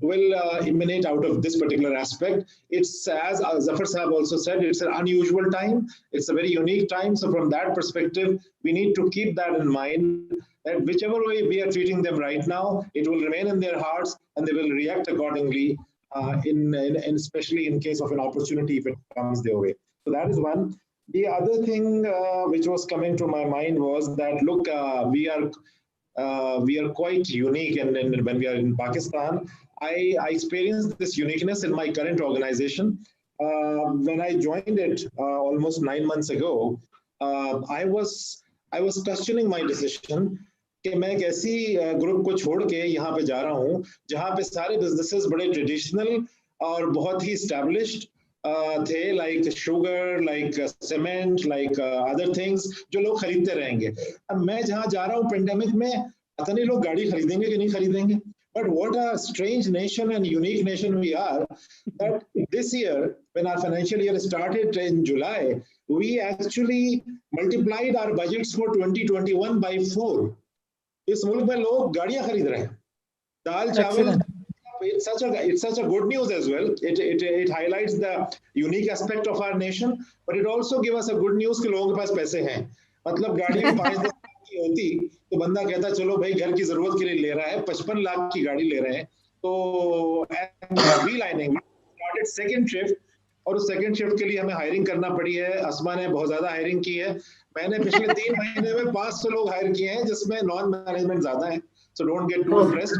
will emanate out of this particular aspect. It's, as Zafar Sahab also said, it's an unusual time. It's a very unique time. So from that perspective, we need to keep that in mind, that whichever way we are treating them right now, it will remain in their hearts, and they will react accordingly, especially in case of an opportunity if it comes their way. So that is one. The other thing which was coming to my mind was that, look, we are quite unique, and when we are in Pakistan, I experienced this uniqueness in my current organization. When I joined it almost 9 months ago, I was questioning my decision कि मैं एक ऐसी group को छोड़ के यहाँ पे जा रहा हूँ जहाँ पे सारे बिजनेसेस बड़े ट्रेडिशनल और बहुत ही एस्टैब्लिश्ड थे, like sugar, like cement, like other things जो लोग खरीदते रहेंगे। अब मैं जहाँ जा रहा हूँ पेंडेमिक में, पता नहीं लोग गाड़ी खरीदेंगे कि नहीं खरीदेंगे। But what a strange nation and unique nation we are, that this year, when our financial year started in July, we actually multiplied our budgets for 2021 by 4. इस मुल्क में लोग गाड़ियां खरीद रहे हैं, दाल चावल. It's such a good news as well. It highlights the unique aspect of our nation, but it also gives us a good news कि लोगों के पास पैसे हैं. मतलब गाड़ी 5-10 की होती तो बंदा कहता चलो भाई घर की जरूरत के लिए ले रहा है, 55 लाख की गाड़ी ले रहे हैं. तो रीलाइनिंग स्टार्टेड सेकंड शिफ्ट, और उस सेकंड शिफ्ट के लिए हमें हायरिंग करना पड़ी है. अस्मा ने बहुत ज्यादा हायरिंग की है. मैंने पिछले 3 महीने में 500 लोग हायर किए हैं, जिसमें नॉन मैनेजमेंट ज्यादा है. So don't get to impressed.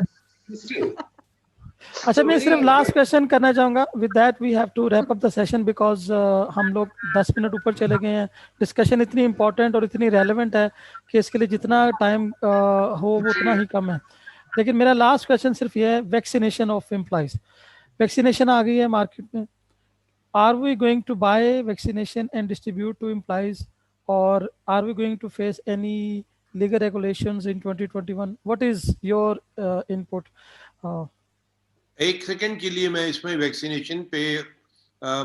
अच्छा, मैं सिर्फ लास्ट क्वेश्चन करना चाहूंगा. With that we have to wrap up the session because हम लोग 10 मिनट ऊपर चले गए हैं. डिस्कशन इतनी इंपॉर्टेंट और इतनी रेलेवेंट है कि इसके लिए जितना टाइम हो वो उतना ही कम है. लेकिन मेरा लास्ट क्वेश्चन सिर्फ ये है, वैक्सीनेशन ऑफ एम्प्लॉइज. वैक्सीनेशन आ गई है मार्केट में. Are we going to buy vaccination and distribute to employees, और are we going to face any legal regulations in 2021? What is your input? एक सेकंड के लिए मैं इसमें वैक्सीनेशन पे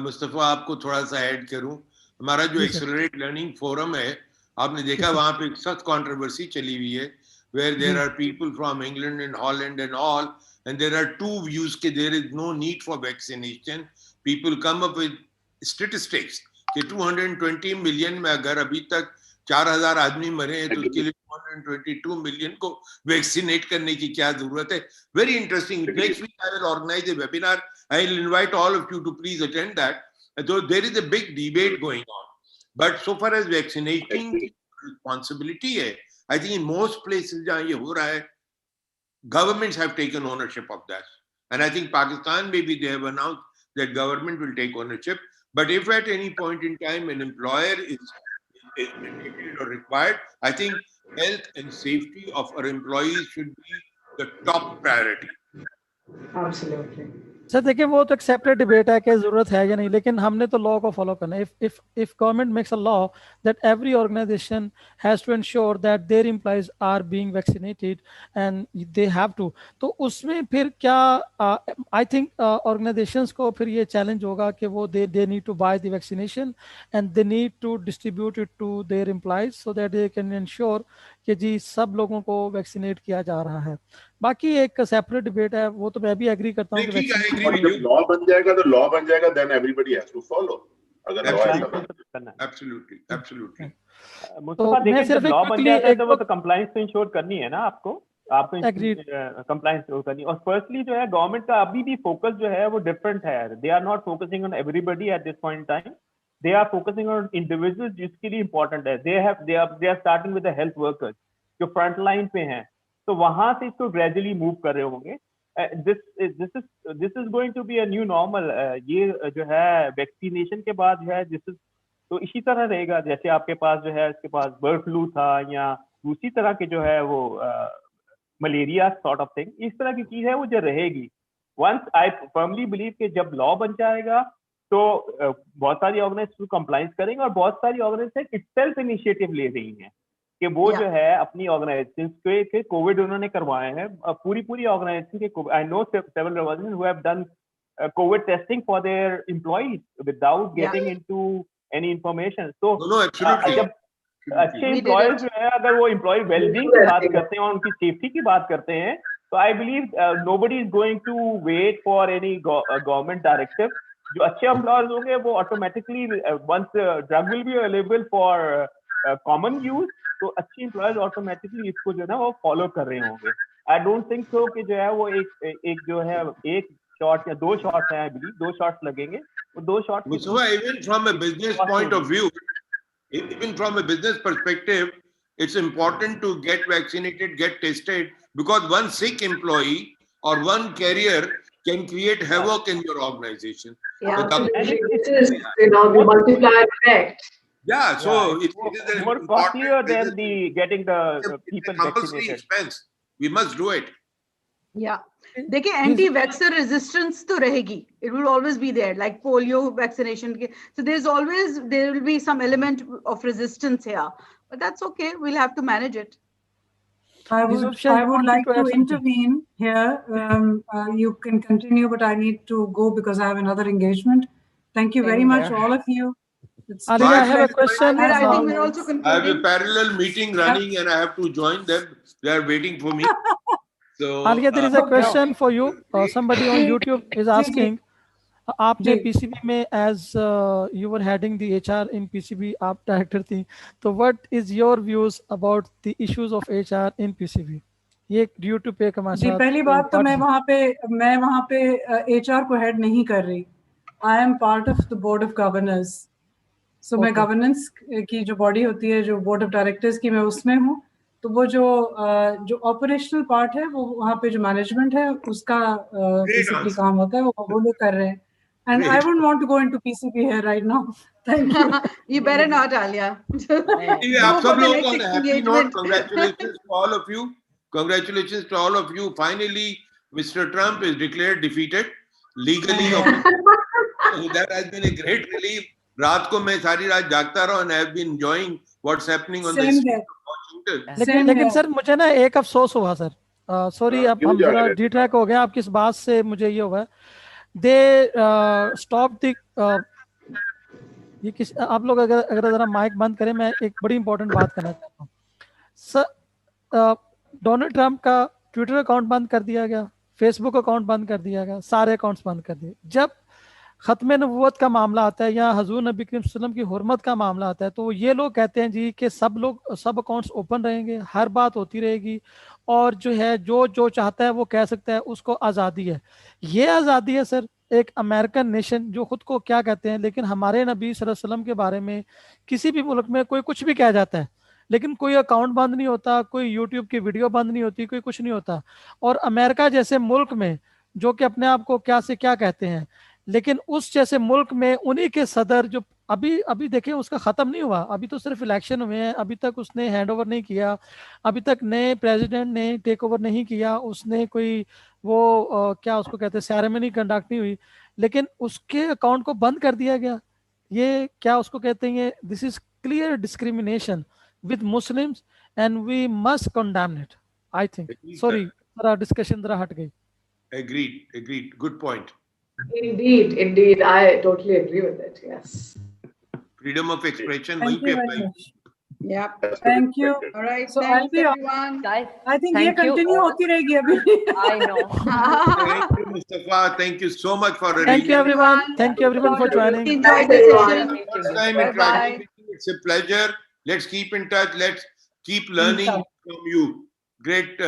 मुस्तफा आपको थोड़ा सा ऐड करूं. हमारा जो एक्सेलरेट लर्निंग फोरम है, आपने देखा वहां पे एक सख्त कंट्रोवर्सी चली हुई है, where there are people from England and Holland and all, and there are 2 views के there is no need for vaccination. People come up with statistics कि 220 मिलियन में अगर अभी तक 4000 आदमी मरे हैं तो उसके लिए 222 मिलियन को वैक्सीनेट करने की क्या जरूरत है. Very interesting. Next week I will organise a webinar. I will invite all of you to please attend that. So there is a big debate going on. But so far as vaccinating responsibility है, I think in most places जहाँ ये हो रहा है, governments have taken ownership of that. And I think Pakistan, maybe they have announced that government will take ownership. But if at any point in time an employer is mandated or required, I think health and safety of our employees should be the top priority. Absolutely. Sir देखिए, वो तो एक separate debate है कि जरूरत है या नहीं, लेकिन हमने तो लॉ को फॉलो करना है. If government makes a law that every organisation has to ensure that their employees are being vaccinated and they have to, तो उसमें फिर क्या आई थिंक ऑर्गेनाइजेशंस को फिर ये चैलेंज होगा कि वो they need to buy the vaccination and they need to distribute it to their employees so that they can ensure कि जी सब लोगों को वैक्सीनेट किया जा रहा है. बाकी एक सेपरेट डिबेट है, वो तो मैं भी एग्री करता हूँ कि जब लॉ बन जाएगा तो लॉ बन जाएगा, then everybody has to follow. अगर लॉ ऐसा करना है, एब्सोल्युटली मुस्तफा देखिए, जब लॉ बन जाता है तो वो तो कंप्लायंस तो इंश्योर करनी है ना आपको कंप्लायंस तो करनी. और फर्स्टली जो है गवर्नमेंट का अभी भी फोकस जो है वो डिफरेंट है. They are not focusing on everybody at this point in time. They are focusing on individuals जिसके लिए इंपॉर्टेंट है. They are starting with the health workers जो फ्रंट लाइन पे हैं, तो वहां से इसको ग्रेजुअली मूव कर रहे होंगे. This is going to be a new normal. ये जो है वैक्सीनेशन के बाद जो है तो इसी तरह रहेगा जैसे आपके पास जो है इसके पास बर्ड फ्लू था या दूसरी तरह के जो है वो मलेरिया सॉर्ट ऑफ थिंग. इस तरह की चीज है वो जो रहेगी. वंस आई फर्मली बिलीव कि जब लॉ बन जाएगा तो बहुत सारी ऑर्गेनाइजेशन कंप्लायंस करेंगे और बहुत सारी ऑर्गेनाइजेशन इटसेल्फ इनिशिएटिव ले रही हैं कि वो जो है अपनी ऑर्गेनाइजेशन के कोविड उन्होंने करवाए हैं. पूरी ऑर्गेनाइजेशन के I know several organisations who have done Covid testing for their employees without getting into any information. तो जब अच्छे एम्प्लॉयर्स जो है अगर वो एम्प्लॉय वेलबींग की बात करते हैं और उनकी सेफ्टी की बात करते हैं, तो I believe nobody is going to wait for any government directive. जो अच्छे एम्प्लॉयर्स होंगे वो automatically once drug will be available for common use, तो अच्छे एम्प्लॉयर्स ऑटोमेटिकली इसको जो है ना वो फॉलो कर रहे होंगे. आई डोंट थिंक सो कि जो है वो एक जो है एक शॉट या 2 शॉट्स हैं. आई बिलीव 2 शॉट्स लगेंगे. वो 2 shots even from a business point of view, even from a business perspective, it's important to get vaccinated, get tested, because one sick employee or one carrier can create havoc in your organization. Yeah, this is, the multiplier effect. Yeah, so it's more costlier than the getting the people vaccinated. Expense. We must do it. Yeah. देखिए anti-vaxxer resistance तो रहेगी. It will always be there, like polio vaccination. So there will be some element of resistance here, but that's okay. We'll have to manage it. I would like to intervene here. You can continue, but I need to go because I have another engagement. Thank you very much, all of you. Ali, I have a question. I think we're also concluding. I have a parallel meeting running and I have to join them. They are waiting for me. So, Alia, there is a question for you. Somebody on YouTube is asking, आपने PCB में as you were heading the HR in PCB, आप director थी, तो what is your views about the issues of HR in PCB? ये YouTube पे हमारे साथ. पहली बात तो मैं वहाँ पे HR को head नहीं कर रही. I am part of the board of governors. So मैं governance की जो body होती है, जो board of directors की मैं उसमें हूँ. तो वो जो ऑपरेशनल पार्ट है वो वहाँ पे जो मैनेजमेंट है उसका बेसिकली काम होता है वो लोग कर रहे हैं and I wouldn't want to go into PCB here right now. Thank you. You better not, Alia. आप सब लोग on a happy note, congratulations to all of you. Congratulations to all of you. Finally, Mr. Trump is declared defeated legally. That has been a great relief. रात को मैं सारी रात जागता रहा and I have been enjoying what's happening on the street of Washington. लेकिन sir मुझे ना एक अफसोस हुआ सर. सॉरी अब हम जरा डिट्रैक हो गए आपकी इस बात से. मुझे ये हुआ दे स्टॉप द ये किस आप लोग अगर जरा माइक बंद करें, मैं एक बड़ी इंपॉर्टेंट बात करना चाहता हूँ. सर डोनाल्ड ट्रंप का ट्विटर अकाउंट बंद कर दिया गया, फेसबुक अकाउंट बंद कर दिया गया, सारे अकाउंट्स बंद कर दिए. जब खत्म नबूवत का मामला आता है या हजूर नबी करीम सल्लल्लाहु अलैहि वसल्लम की हुर्मत का मामला आता है तो ये लोग कहते हैं जी कि सब अकाउंट्स ओपन रहेंगे, हर बात होती रहेगी और जो है जो चाहता है वो कह सकता है, उसको आज़ादी है. ये आज़ादी है सर एक अमेरिकन नेशन जो खुद को क्या कहते हैं, लेकिन हमारे नबी सल्लल्लाहु अलैहि वसल्लम के बारे में किसी भी मुल्क में कोई कुछ भी कह जाता है, लेकिन कोई अकाउंट बंद नहीं होता, कोई यूट्यूब की वीडियो बंद नहीं होती, कोई कुछ नहीं होता. और अमेरिका जैसे मुल्क में जो कि अपने आप को क्या से क्या कहते हैं, लेकिन उस जैसे मुल्क में उन्हीं के सदर जो अभी देखें उसका ख़त्म नहीं हुआ, अभी तो सिर्फ इलेक्शन हुए हैं, अभी तक उसने हैंड ओवर नहीं किया, अभी तक नए प्रेसिडेंट ने टेक ओवर नहीं किया, उसने कोई वो क्या उसको कहते हैं सेरेमनी कंडक्ट नहीं हुई, लेकिन उसके अकाउंट को बंद कर दिया गया. ये क्या उसको कहते हैं, this is clear discrimination with Muslims and we must condemn it. I think sorry थोड़ा डिस्कशन जरा हट गई. Agreed. Good point. Indeed. I totally agree with it. Yes. Freedom of expression. Thank you very much. Yeah. Thank you. All right. So thanks, I'll be everyone. Guys, I think ये continue होती रहेगी अभी. I know. Thank you, Mustafa. Thank you so much for Thank you everyone. Thank you everyone for joining. Enjoy the session. First time interacting with you. It's a pleasure. Let's keep in touch. Let's keep learning from you. Great.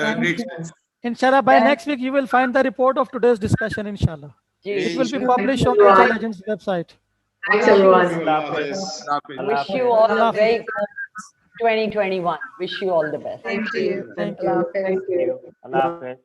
Inshallah, by next week you will find the report of today's discussion. Inshallah, it will be published on the Intelligence website. Thanks everyone. Wish you all a very good 2021. Wish you all the best. Thank you. Thank you. Allah Hafiz.